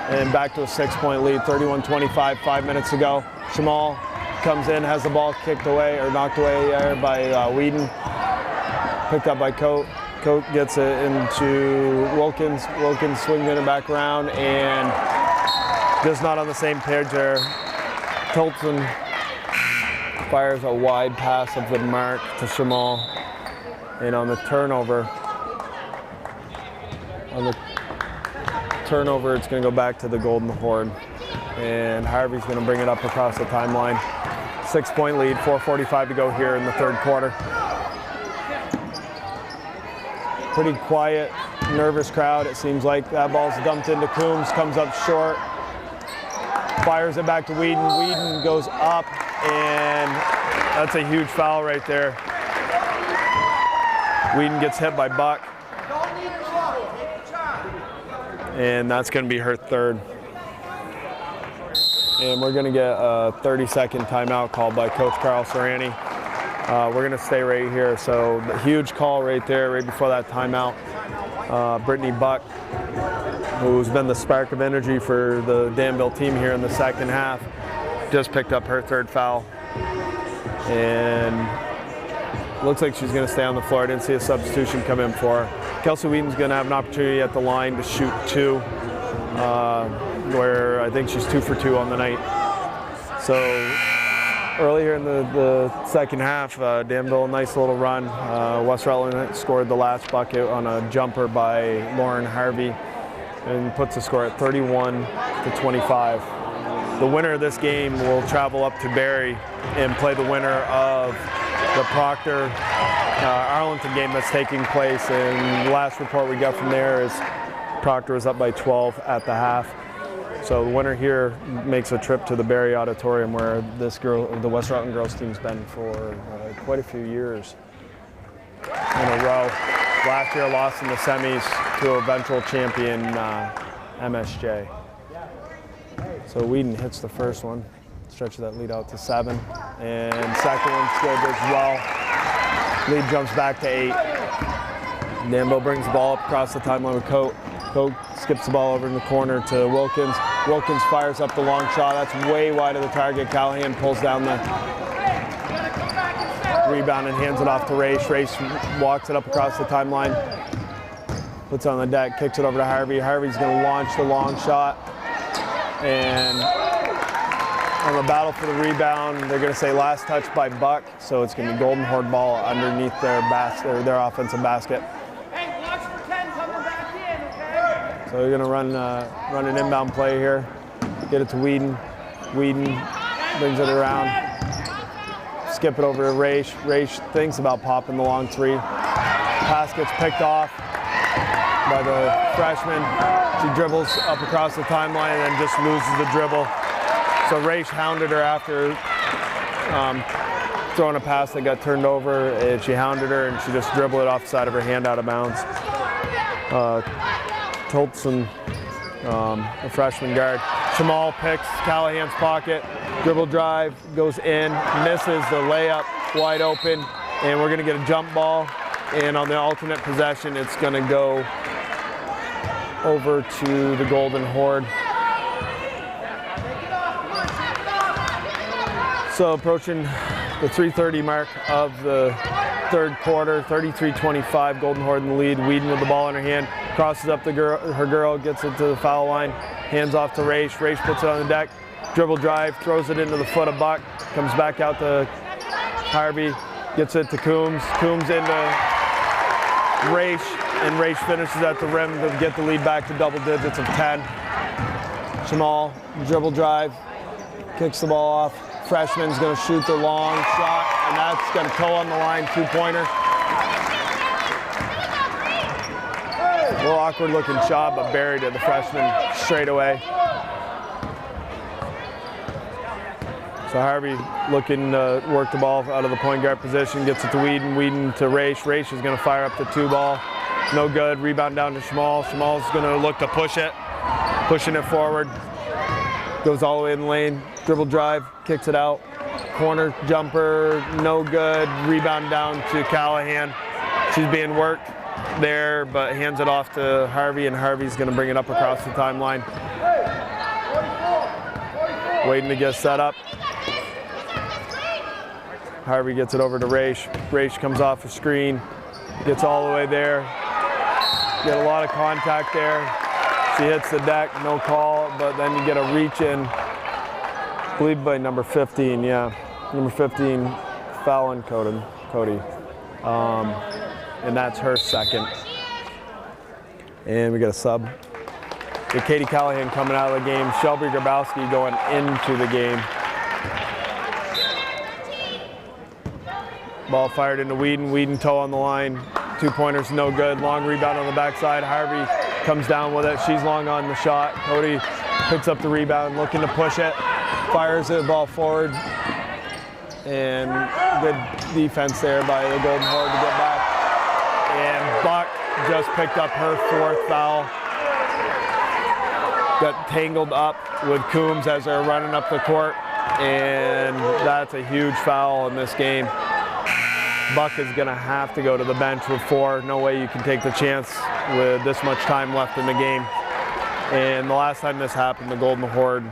and back to a 6-point lead, 31-25, 5 minutes to go. Shamal comes in, has the ball kicked away or knocked away there by Whedon. Picked up by Coate. Coate gets it into Wilkins. Wilkins swinging it back around, and just not on the same page there. Tilton fires a wide pass of the mark to Shamal. And on the turnover, it's going to go back to the Golden Horde. And Harvey's going to bring it up across the timeline. 6-point lead, 4:45 to go here in the third quarter. Pretty quiet, nervous crowd, it seems like. That ball's dumped into Coombs, comes up short. Fires it back to Whedon. Whedon goes up, and that's a huge foul right there. Whedon gets hit by Buck. And that's going to be her third. And we're going to get a 30-second timeout called by Coach Carl Serrani. We're going to stay right here. So the huge call right there, right before that timeout. Brittany Buck, who's been the spark of energy for the Danville team here in the second half, just picked up her third foul. And looks like she's going to stay on the floor. I didn't see a substitution come in for her. Kelsey Wheaton's going to have an opportunity at the line to shoot 2, where I think she's 2 for 2 on the night. So earlier in the second half, Danville, nice little run. West Rutland scored the last bucket on a jumper by Lauren Harvey and puts the score at 31-25. The winner of this game will travel up to Barrie and play the winner of the Proctor Arlington game that's taking place. And the last report we got from there is Proctor was up by 12 at the half. So the winner here makes a trip to the Barrie Auditorium, where the West Rutland girls team's been for quite a few years in a row. Last year lost in the semis to eventual champion MSJ. So Whedon hits the first one, stretches that lead out to 7, and second one's good as well. Lead jumps back to 8. Danville brings the ball up across the timeline with Coate. Coate skips the ball over in the corner to Wilkins. Wilkins fires up the long shot. That's way wide of the target. Callahan pulls down the rebound and hands it off to Raish. Raish walks it up across the timeline, puts it on the deck, kicks it over to Harvey. Harvey's going to launch the long shot. And on the battle for the rebound, they're going to say last touch by Buck, so it's going to be Golden Horde ball underneath their their offensive basket. So they're going to run an inbound play here, get it to Whedon. Whedon brings it around, skip it over to Raish. Raish thinks about popping the long 3. Pass gets picked off by the freshman. She dribbles up across the timeline and then just loses the dribble. So Raish hounded her after throwing a pass that got turned over, and she hounded her and she just dribbled it off the side of her hand out of bounds. Tolson, the freshman guard. Shamal picks Callahan's pocket, dribble drive, goes in, misses the layup, wide open, and we're going to get a jump ball. And on the alternate possession, it's going to go over to the Golden Horde. So approaching the 3:30 mark of the third quarter, 33-25, Golden Horde in the lead. Whedon with the ball in her hand, crosses up her girl, gets it to the foul line, hands off to Raish. Raish puts it on the deck, dribble drive, throws it into the foot of Buck, comes back out to Harvey, gets it to Coombs. Coombs into Raish, and Raish finishes at the rim to get the lead back to double digits of 10. Shamal, dribble drive, kicks the ball off. Freshman's going to shoot the long shot, and that's going to toe on the line, 2-pointer. A little awkward looking shot, but buried it, the freshman straight away. So Harvey looking to work the ball out of the point guard position, gets it to Whedon. Whedon to Raish. Raish is going to fire up the 2-ball. No good. Rebound down to Shamal. Shamal's going to look to push it, pushing it forward. Goes all the way in the lane. Dribble drive, kicks it out. Corner jumper, no good. Rebound down to Callahan. She's being worked there, but hands it off to Harvey, and Harvey's going to bring it up across the timeline. Waiting to get set up. Harvey gets it over to Raish. Raish comes off a screen, gets all the way there. Get a lot of contact there. She hits the deck, no call, but then you get a reach in, I believe by number 15, yeah. Number 15, Fallon Cody. And that's her second. And we got a sub. With Katie Callahan coming out of the game, Shelby Grabowski going into the game. Ball fired into Whedon. Whedon toe on the line. 2-pointers, no good. Long rebound on the backside. Harvey comes down with it. She's long on the shot. Cody picks up the rebound, looking to push it. Fires the ball forward. And good defense there by the Golden Horde to get back. And Buck just picked up her 4th foul. Got tangled up with Coombs as they're running up the court. And that's a huge foul in this game. Buck is going to have to go to the bench with 4. No way you can take the chance with this much time left in the game. And the last time this happened, the Golden Horde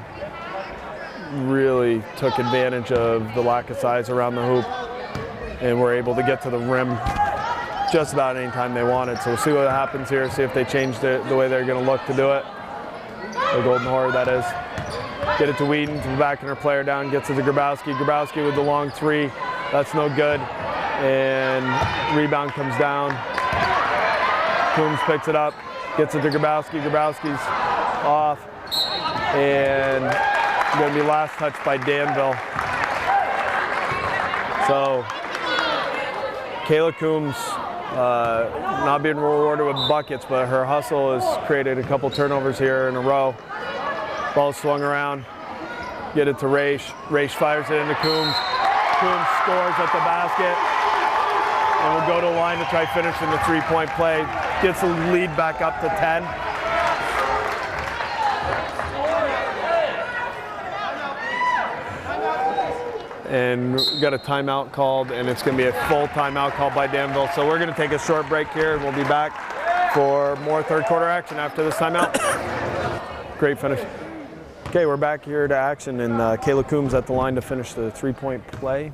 really took advantage of the lack of size around the hoop and were able to get to the rim just about any time they wanted. So we'll see what happens here, see if they change the way they're going to look to do it. The Golden Horde, that is. Get it to Whedon, to backing her player down, gets it to Grabowski. Grabowski with the long 3. That's no good. And rebound comes down. Coombs picks it up, gets it to Grabowski. Grabowski's off. And going to be last touched by Danville. So Kayla Coombs not being rewarded with buckets, but her hustle has created a couple turnovers here in a row. Ball swung around. Get it to Raish. Raish fires it into Coombs. Coombs scores at the basket. And we'll go to the line to try finishing the 3-point play. Gets the lead back up to 10. And we got a timeout called, and it's going to be a full timeout called by Danville. So we're going to take a short break here, and we'll be back for more third quarter action after this timeout. Great finish. Okay, we're back here to action, and Kayla Coombs at the line to finish the 3-point play.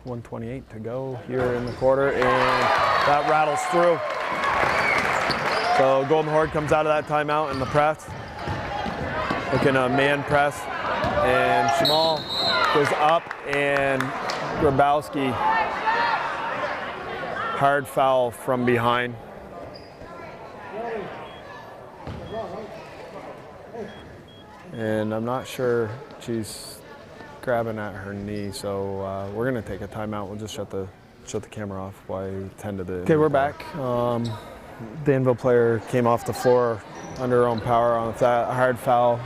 1:28 to go here in the quarter, and that rattles through. So Golden Horde comes out of that timeout in the press. Looking a man press, and Shamal goes up, and Grabowski, hard foul from behind. And I'm not sure, she's grabbing at her knee, so we're gonna take a timeout. We'll just shut the camera off while I tend to the. Okay, we're back. Danville player came off the floor under her own power on that hard foul.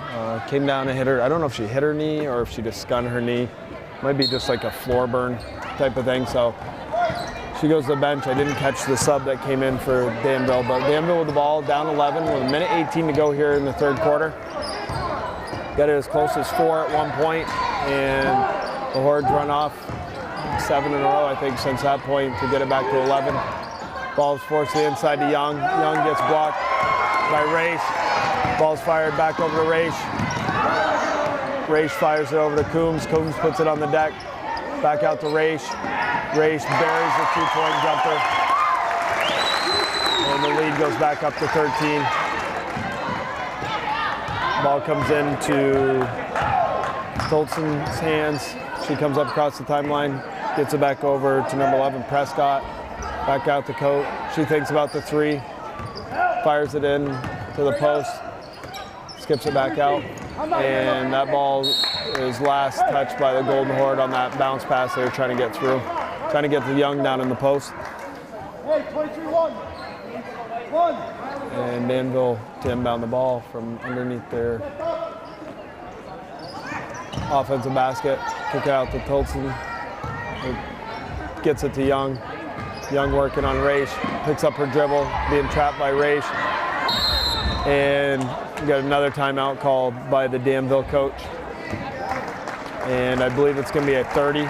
Came down and hit her. I don't know if she hit her knee or if she just skunned her knee. Might be just like a floor burn type of thing. So she goes to the bench. I didn't catch the sub that came in for Danville, but Danville with the ball, down 11 with a minute 18 to go here in the third quarter. Got it as close as 4 at one point, and the Hordes run off 7 in a row, I think, since that point to get it back to 11. Ball's forced to the inside to Young. Young gets blocked by Raish. Ball's fired back over to Raish. Raish fires it over to Coombs. Coombs puts it on the deck. Back out to Raish. Raish buries the 2-point jumper. And the lead goes back up to 13. Ball comes into Tolson's hands. She comes up across the timeline, gets it back over to number 11, Prescott. Back out to Coat. She thinks about the 3, fires it in to the post, skips it back out, and that ball is last touched by the Golden Horde on that bounce pass they were trying to get through. Trying to get the Young down in the post. Hey, 23-1. And Danville to inbound the ball from underneath their offensive basket. Kick it out to Tolson. Gets it to Young. Young working on Raish. Picks up her dribble, being trapped by Raish. And we got another timeout called by the Danville coach. And I believe it's going to be at 30.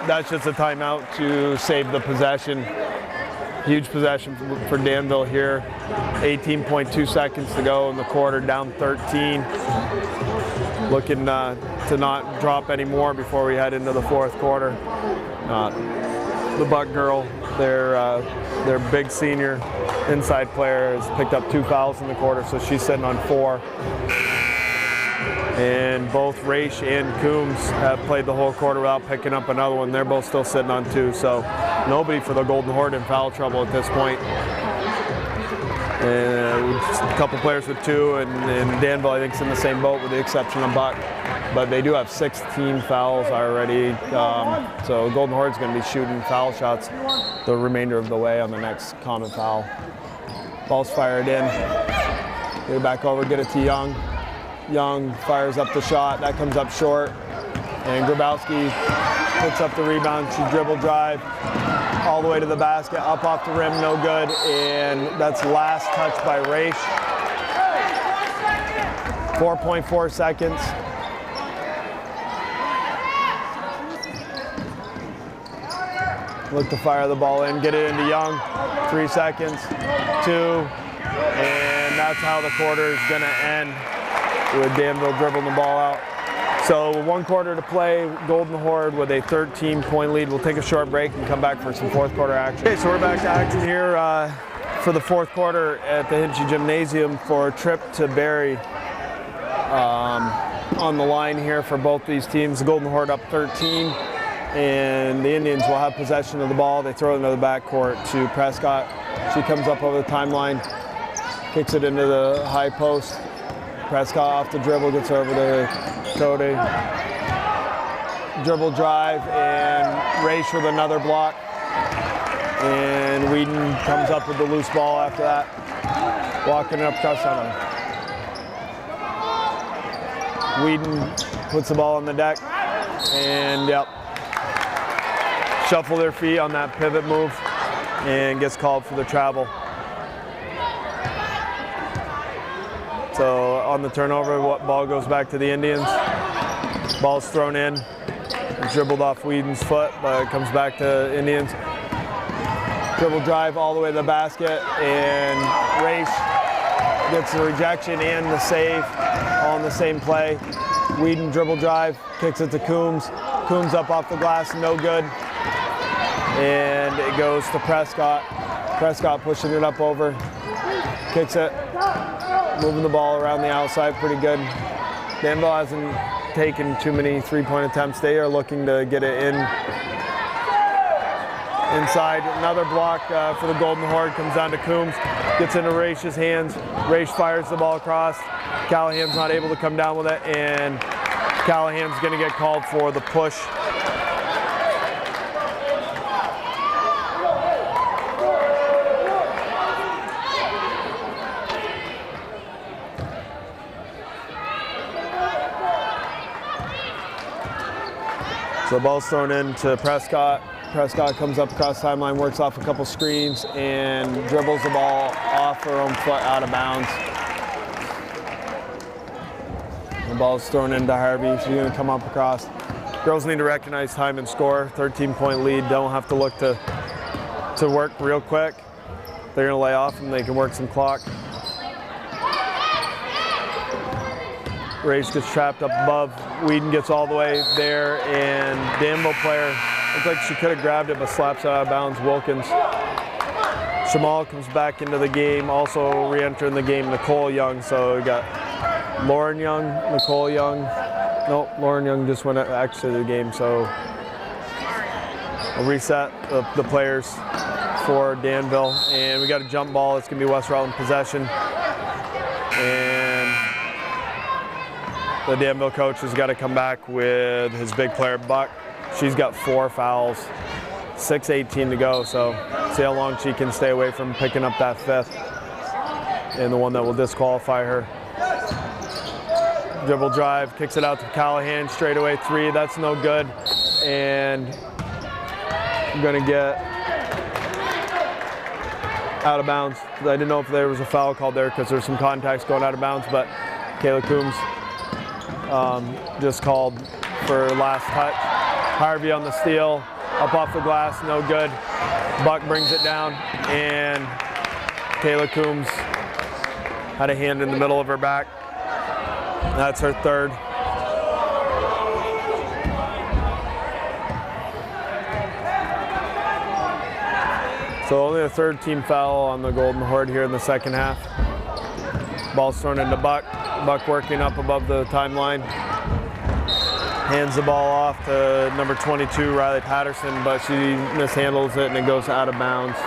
That's just a timeout to save the possession. Huge possession for Danville here. 18.2 seconds to go in the quarter, down 13. Looking to not drop any more before we head into the fourth quarter. The Buck girl, their big senior inside player, has picked up 2 fouls in the quarter, so she's sitting on 4. And both Raish and Coombs have played the whole quarter without picking up another one. They're both still sitting on 2, so nobody for the Golden Horde in foul trouble at this point. And a couple players with 2, and Danville I think is in the same boat with the exception of Buck. But they do have 16 fouls already, so Golden Horde's going to be shooting foul shots the remainder of the way on the next common foul. Ball's fired in. Get it back over, get it to Young. Young fires up the shot, that comes up short. And Grabowski picks up the rebound, she dribble drive all the way to the basket, up off the rim, no good. And that's last touch by Raish. 4.4 seconds. Look to fire the ball in, get it into Young. 3 seconds, 2, and that's how the quarter is going to end with Danville dribbling the ball out. So 1 quarter to play, Golden Horde with a 13-point lead. We'll take a short break and come back for some 4th quarter action. Okay, so we're back to action here for the 4th quarter at the Hinchy Gymnasium for a trip to Barrie. On the line here for both these teams, the Golden Horde up 13. And the Indians will have possession of the ball. They throw it into the backcourt to Prescott. She comes up over the timeline, kicks it into the high post. Prescott off the dribble, gets over to Cody. Dribble drive, and Raish with another block. And Whedon comes up with the loose ball after that. Walking it up across center. Whedon puts the ball on the deck, and yep. Shuffle their feet on that pivot move and gets called for the travel. So on the turnover, ball goes back to the Indians. Ball's thrown in, dribbled off Whedon's foot, but it comes back to Indians. Dribble drive all the way to the basket, and Raish gets the rejection and the save all in the same play. Whedon dribble drive, kicks it to Coombs. Coombs up off the glass, no good. And it goes to Prescott. Prescott pushing it up over, kicks it, moving the ball around the outside pretty good. Danville hasn't taken too many 3-point attempts. They are looking to get it in inside. Another block for the Golden Horde comes down to Coombs, gets into Raish's hands. Raish fires the ball across. Callahan's not able to come down with it, and Callahan's going to get called for the push. So the ball's thrown in to Prescott. Prescott comes up across the timeline, works off a couple screens, and dribbles the ball off her own foot out of bounds. The ball's thrown into Harvey. She's going to come up across. Girls need to recognize time and score. 13-point lead. Don't have to look to work real quick. They're going to lay off and they can work some clock. Raish gets trapped up above. Whedon gets all the way there, and Danville player looks like she could have grabbed it but slaps it out of bounds. Wilkins. Shamal comes back into the game, also re-entering the game, Nicole Young. So we got Lauren Young, Nicole Young. Nope, Lauren Young just went actually to the game. So I'll reset the players for Danville, and we got a jump ball. It's gonna be West Rutland possession, and the Danville coach has got to come back with his big player, Buck. She's got 4 fouls, 6:18 to go, so see how long she can stay away from picking up that 5th, and the one that will disqualify her. Dribble drive, kicks it out to Callahan, straightaway 3, that's no good, and I'm gonna get out of bounds. I didn't know if there was a foul called there because there's some contacts going out of bounds, but Kayla Coombs just called for last touch. Harvey on the steal, up off the glass, no good. Buck brings it down, and Kayla Coombs had a hand in the middle of her back. That's her 3rd. So only a 3rd team foul on the Golden Horde here in the second half. Ball's thrown into Buck. Buck working up above the timeline. Hands the ball off to number 22, Riley Patterson, but she mishandles it and it goes out of bounds.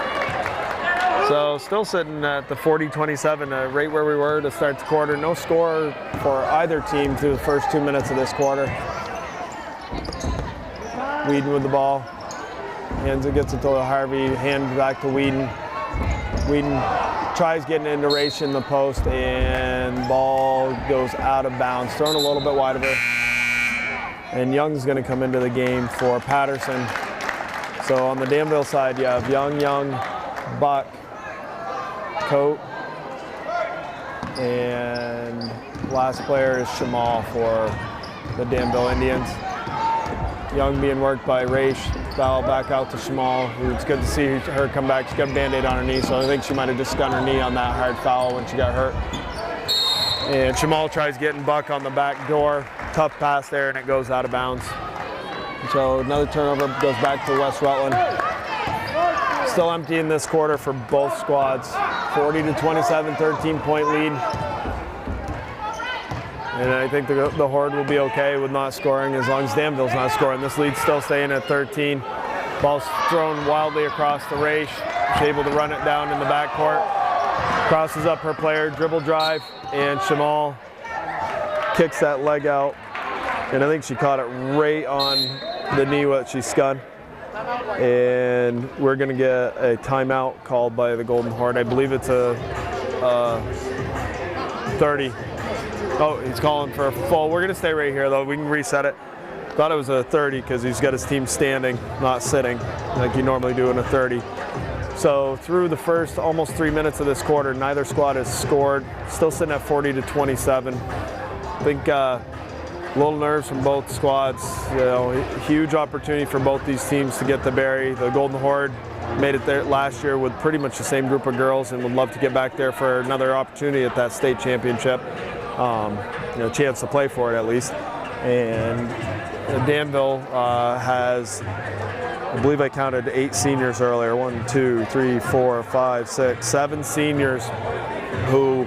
So still sitting at the 40-27, right where we were to start the quarter. No score for either team through the first 2 minutes of this quarter. Whedon with the ball. Hands it, gets it to Harvey, hand back to Whedon. Whedon tries getting into Raish in the post and ball goes out of bounds. Thrown a little bit wide of her. And Young's going to come into the game for Patterson. So on the Danville side, you have Young, Buck, Coat, and last player is Shamal for the Danville Indians. Young being worked by Raish, foul back out to Shamal. It's good to see her come back. She's got a Band-Aid on her knee, so I think she might have just done her knee on that hard foul when she got hurt. And Shamal tries getting Buck on the back door. Tough pass there, and it goes out of bounds. So another turnover goes back to West Rutland. Still empty in this quarter for both squads. 40-27, 13-point lead. And I think the Horde will be okay with not scoring as long as Danville's not scoring. This lead's still staying at 13. Ball's thrown wildly across the Raish. She's able to run it down in the backcourt. Crosses up her player, dribble drive, and Shamal kicks that leg out. And I think she caught it right on the knee what she scun. And we're going to get a timeout called by the Golden Horde. I believe it's a 30. Oh, he's calling for a full. We're going to stay right here, though. We can reset it. Thought it was a 30 because he's got his team standing, not sitting, like you normally do in a 30. So through the first almost 3 minutes of this quarter, neither squad has scored. Still sitting at 40-27. I think little nerves from both squads. You know, huge opportunity for both these teams to get to Barrie. The Golden Horde made it there last year with pretty much the same group of girls and would love to get back there for another opportunity at that state championship. You know, chance to play for it at least. And Danville has, I believe I counted 8 seniors earlier. 1, 2, 3, 4, 5, 6, 7 seniors who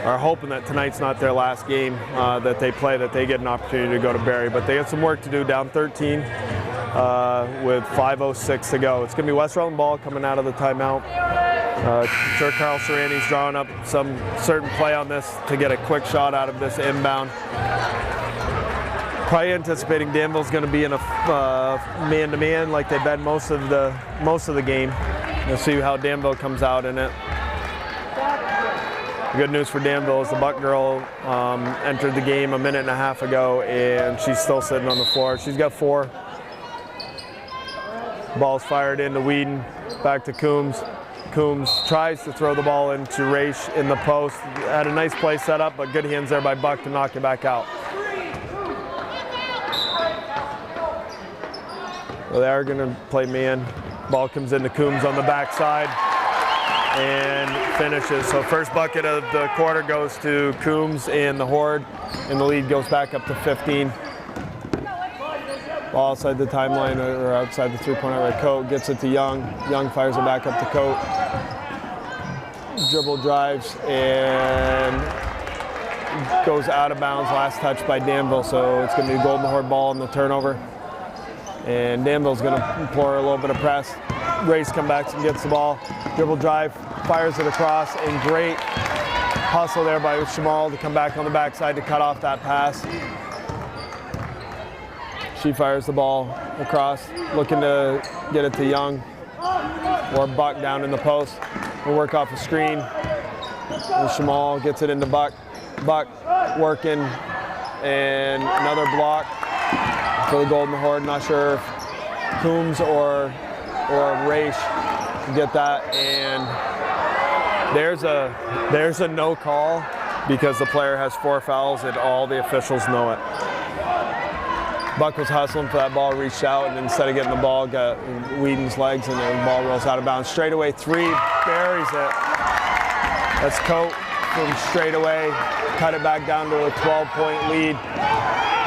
are hoping that tonight's not their last game that they play, that they get an opportunity to go to Barrie. But they have some work to do, down 13 with 5:06 to go. It's going to be West Rutland ball coming out of the timeout. Sure, Carl Serrani's drawing up some certain play on this to get a quick shot out of this inbound. Probably anticipating Danville's going to be in a man-to-man like they've been most of the game. We'll see how Danville comes out in it. The good news for Danville is the Buck girl entered the game a minute and a half ago, and she's still sitting on the floor. She's got 4. Ball's fired into Whedon, back to Coombs. Coombs tries to throw the ball into Raish in the post. Had a nice play set up, but good hands there by Buck to knock it back out. Well, they are going to play man. Ball comes into Coombs on the backside and finishes. So first bucket of the quarter goes to Coombs and the Horde, and the lead goes back up to 15. Ball outside the timeline or outside the three-point arc. Coat gets it to Young. Young fires it back up to Coat. Dribble drives and goes out of bounds. Last touch by Danville, so it's going to be Golden Horde ball on the turnover. And Danville's going to employ a little bit of press. Grace comes back and gets the ball. Dribble drive, fires it across, and great hustle there by Shamal to come back on the backside to cut off that pass. She fires the ball across, looking to get it to Young or Buck down in the post. We'll work off a screen. And Shamal gets it into Buck. Buck working, and another block for the Golden Horde. Not sure if Coombs or Raish get that, and there's a no call because the player has 4 fouls and all the officials know it. Buck was hustling for that ball, reached out, and instead of getting the ball, got Whedon's legs, and the ball rolls out of bounds. Straightaway 3, buries it. That's Coat from straightaway, cut it back down to a 12-point lead.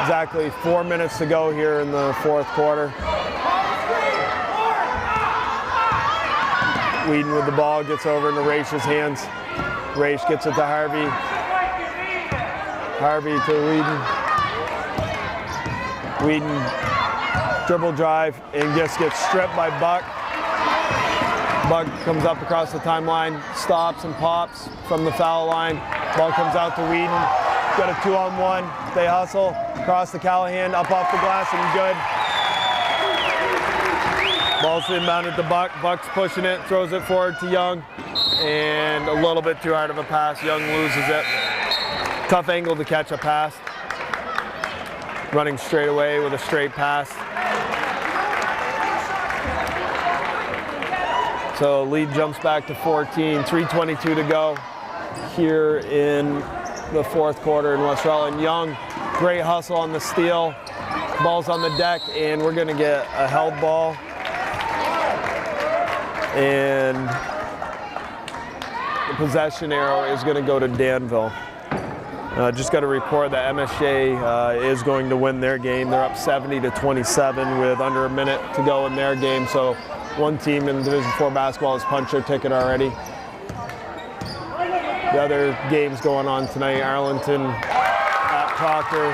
Exactly 4 minutes to go here in the 4th quarter. Whedon with the ball, gets over into Raish's hands. Raish gets it to Harvey. Harvey to Whedon. Whedon dribble drive and just gets stripped by Buck. Buck comes up across the timeline, stops and pops from the foul line. Ball comes out to Whedon. Got a 2-on-1. They hustle across the Callahan, up off the glass and good. Ball's inbounded to Buck. Buck's pushing it, throws it forward to Young, and a little bit too hard of a pass. Young loses it. Tough angle to catch a pass. Running straight away with a straight pass. So lead jumps back to 14, 3:22 to go here in the fourth quarter in West Rutland. Young, great hustle on the steal. Ball's on the deck, and we're gonna get a held ball. And the possession arrow is gonna go to Danville. Just got to report that MSJ is going to win their game. They're up 70-27 with under a minute to go in their game. So one team in Division IV basketball has punched their ticket already. The other games going on tonight, Arlington at Proctor.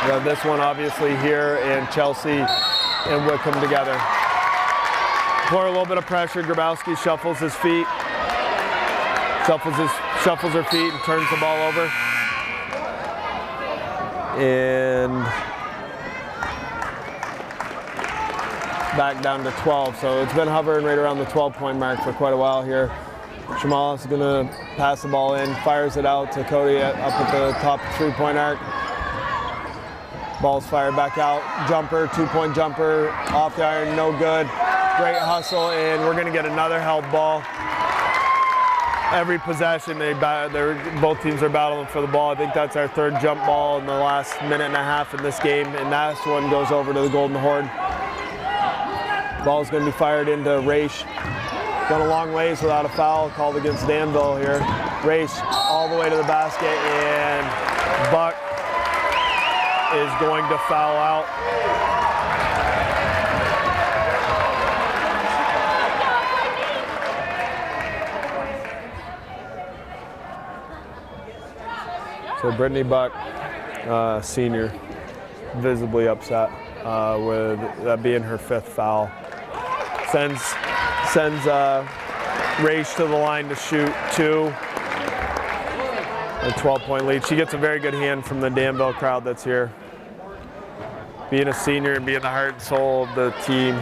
We have this one obviously here, and Chelsea and Wickham together. For a little bit of pressure, Grabowski shuffles his feet. Shuffles her feet and turns the ball over. And back down to 12. So it's been hovering right around the 12-point mark for quite a while here. Shamal is going to pass the ball in, fires it out to Cody up at the top three-point arc. Ball's fired back out. Jumper, two-point jumper, off the iron, no good. Great hustle, and we're going to get another held ball. Every possession, both teams are battling for the ball. I think that's our third jump ball in the last minute and a half in this game, and that one goes over to the Golden Horde. Ball's going to be fired into Raish. Gone a long ways without a foul called against Danville here. Raish all the way to the basket, and Buck is going to foul out. So Brittany Buck, senior, visibly upset with that being her fifth foul. Sends Raish to the line to shoot two. A 12-point lead. She gets a very good hand from the Danville crowd that's here. Being a senior and being the heart and soul of the team,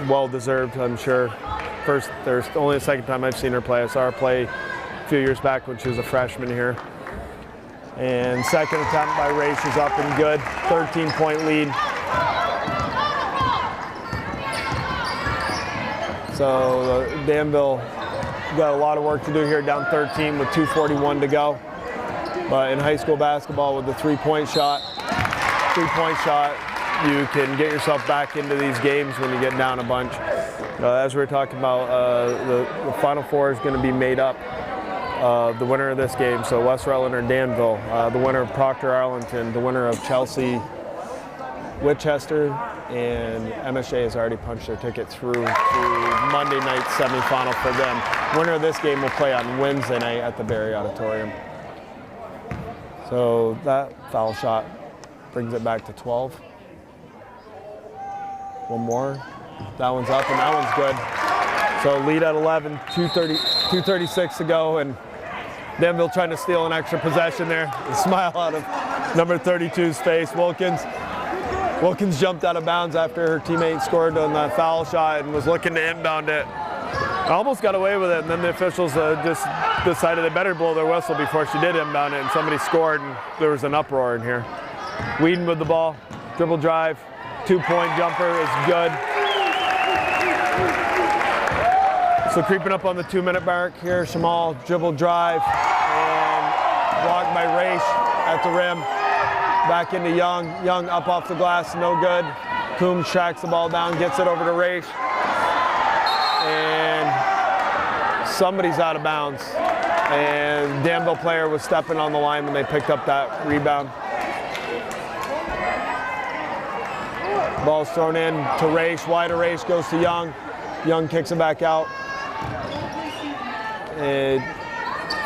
well deserved, I'm sure. There's only the second time I've seen her play. I saw her play a few years back when she was a freshman here. And second attempt by Raish is up and good. 13-point lead. So Danville got a lot of work to do here, down 13 with 2:41 to go. But in high school basketball, with the three-point shot, you can get yourself back into these games when you get down a bunch. As we were talking about, the Final Four is going to be made up of the winner of this game. So West Rutland or Danville, the winner of Proctor Arlington, the winner of Chelsea Winchester, and MSJ has already punched their ticket through Monday night semifinal for them. Winner of this game will play on Wednesday night at the Barry Auditorium. So that foul shot brings it back to 12. One more. That one's up and that one's good. So lead at 11, 2:36 to go, and Danville trying to steal an extra possession there. A smile out of number 32's face, Wilkins. Wilkins jumped out of bounds after her teammate scored on that foul shot and was looking to inbound it. Almost got away with it, and then the officials just decided they better blow their whistle before she did inbound it, and somebody scored, and there was an uproar in here. Whedon with the ball, dribble drive, two-point jumper is good. So creeping up on the 2-minute mark here, Shamal dribble drive, and blocked by Raish at the rim. Back into Young. Young up off the glass, no good. Coombs tracks the ball down, gets it over to Raish. And somebody's out of bounds. And Danville player was stepping on the line when they picked up that rebound. Ball's thrown in to Raish, wide of Raish, goes to Young. Young kicks it back out. And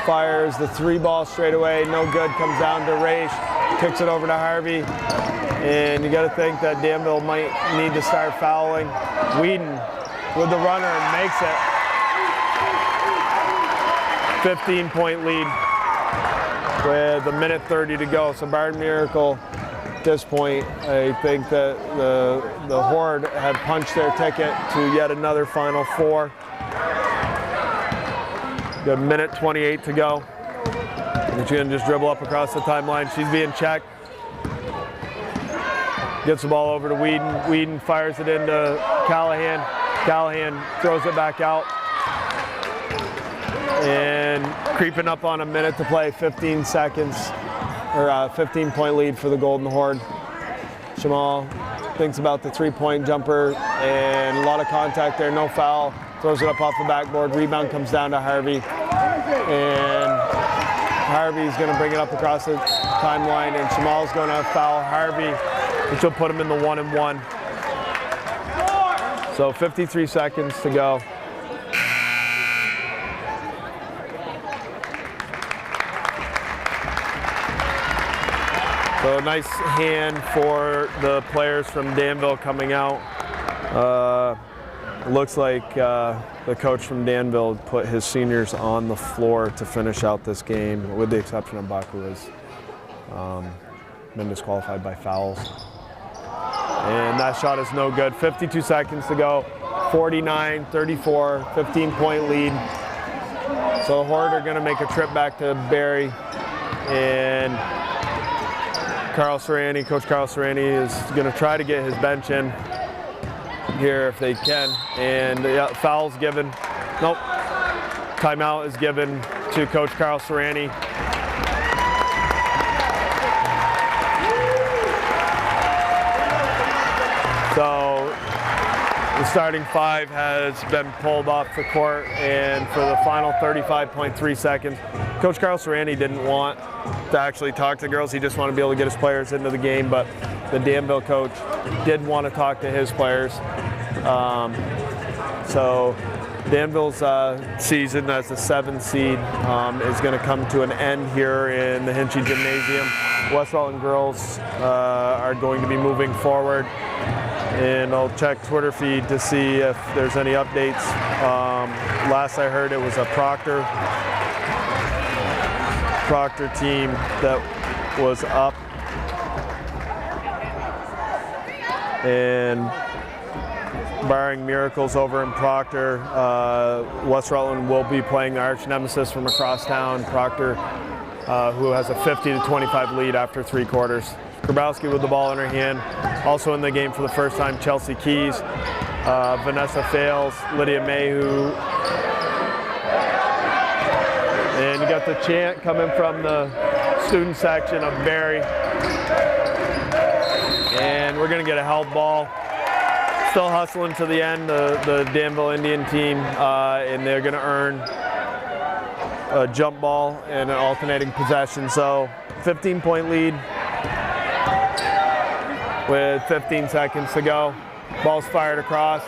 fires the 3-ball straight away, no good, comes down to Raish, kicks it over to Harvey, and you got to think that Danville might need to start fouling. Whedon with the runner and makes it. 15-point lead with 1:30 to go. So Bayard Miracle, at this point, I think that the Horde have punched their ticket to yet another Final Four. Got 1:28 to go. And she's gonna just dribble up across the timeline. She's being checked. Gets the ball over to Whedon. Whedon fires it into Callahan. Callahan throws it back out. And creeping up on a minute to play, 15 seconds, or 15-point lead for the Golden Horde. Jamal thinks about the 3-point jumper, and a lot of contact there, no foul. Throws it up off the backboard, rebound comes down to Harvey. And Harvey's gonna bring it up across the timeline, and Jamal's gonna foul Harvey, which will put him in the 1-1. So 53 seconds to go. So a nice hand for the players from Danville coming out. Looks like the coach from Danville put his seniors on the floor to finish out this game, with the exception of Buck, who has been disqualified by fouls. And that shot is no good. 52 seconds to go. 49-34, 15-point lead. So the Horde are going to make a trip back to Barry, and Coach Carl Serrani is going to try to get his bench in here if they can. And foul's given. Nope. Timeout is given to Coach Carl Serrani. So the starting 5 has been pulled off the court, and for the final 35.3 seconds, Coach Carl Serrani didn't want to actually talk to girls. He just wanted to be able to get his players into the game, but the Danville coach did want to talk to his players. So Danville's season as the 7th seed is going to come to an end here in the Hinchy Gymnasium. West Rutland girls are going to be moving forward, and I'll check Twitter feed to see if there's any updates. Last I heard, it was a Proctor team that was up, and barring miracles over in Proctor, West Rutland will be playing the arch nemesis from across town, Proctor, who has a 50-25 lead after 3 quarters. Grabowski with the ball in her hand. Also in the game for the first time, Chelsea Keys, Vanessa Fales, Lydia Mayhew. And you got the chant coming from the student section of Barry. And we're gonna get a held ball. Still hustling to the end, the Danville Indian team, and they're gonna earn a jump ball and an alternating possession. So 15-point lead with 15 seconds to go. Ball's fired across,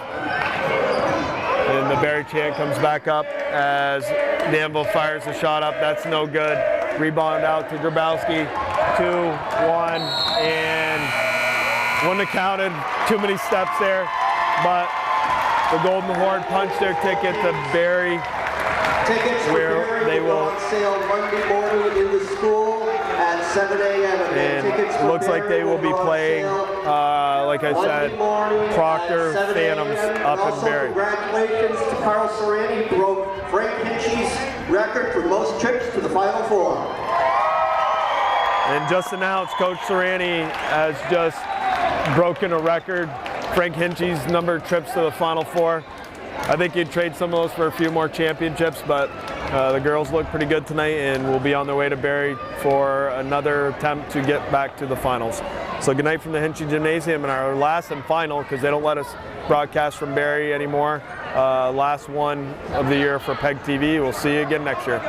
and the Barry chant comes back up as Danville fires the shot up. That's no good. Rebound out to Grabowski. 2-1, and wouldn't have counted. Too many steps there, but the Golden Horde punched their ticket to Barry, where they will on sale Monday morning in the school at 7 a.m. And it looks like they will be playing, like I said, Proctor Phantoms up in Barry. Congratulations to Carl Serrani, who broke Frank Hinchy's record for most trips to the Final Four. And just announced, Coach Serrani has just broken a record. Frank Hinchy's number of trips to the Final Four. I think you'd trade some of those for a few more championships, but the girls look pretty good tonight and will be on their way to Barry for another attempt to get back to the finals. So good night from the Hinchy Gymnasium, and our last and final, because they don't let us broadcast from Barry anymore, last one of the year for PEGTV. We'll see you again next year.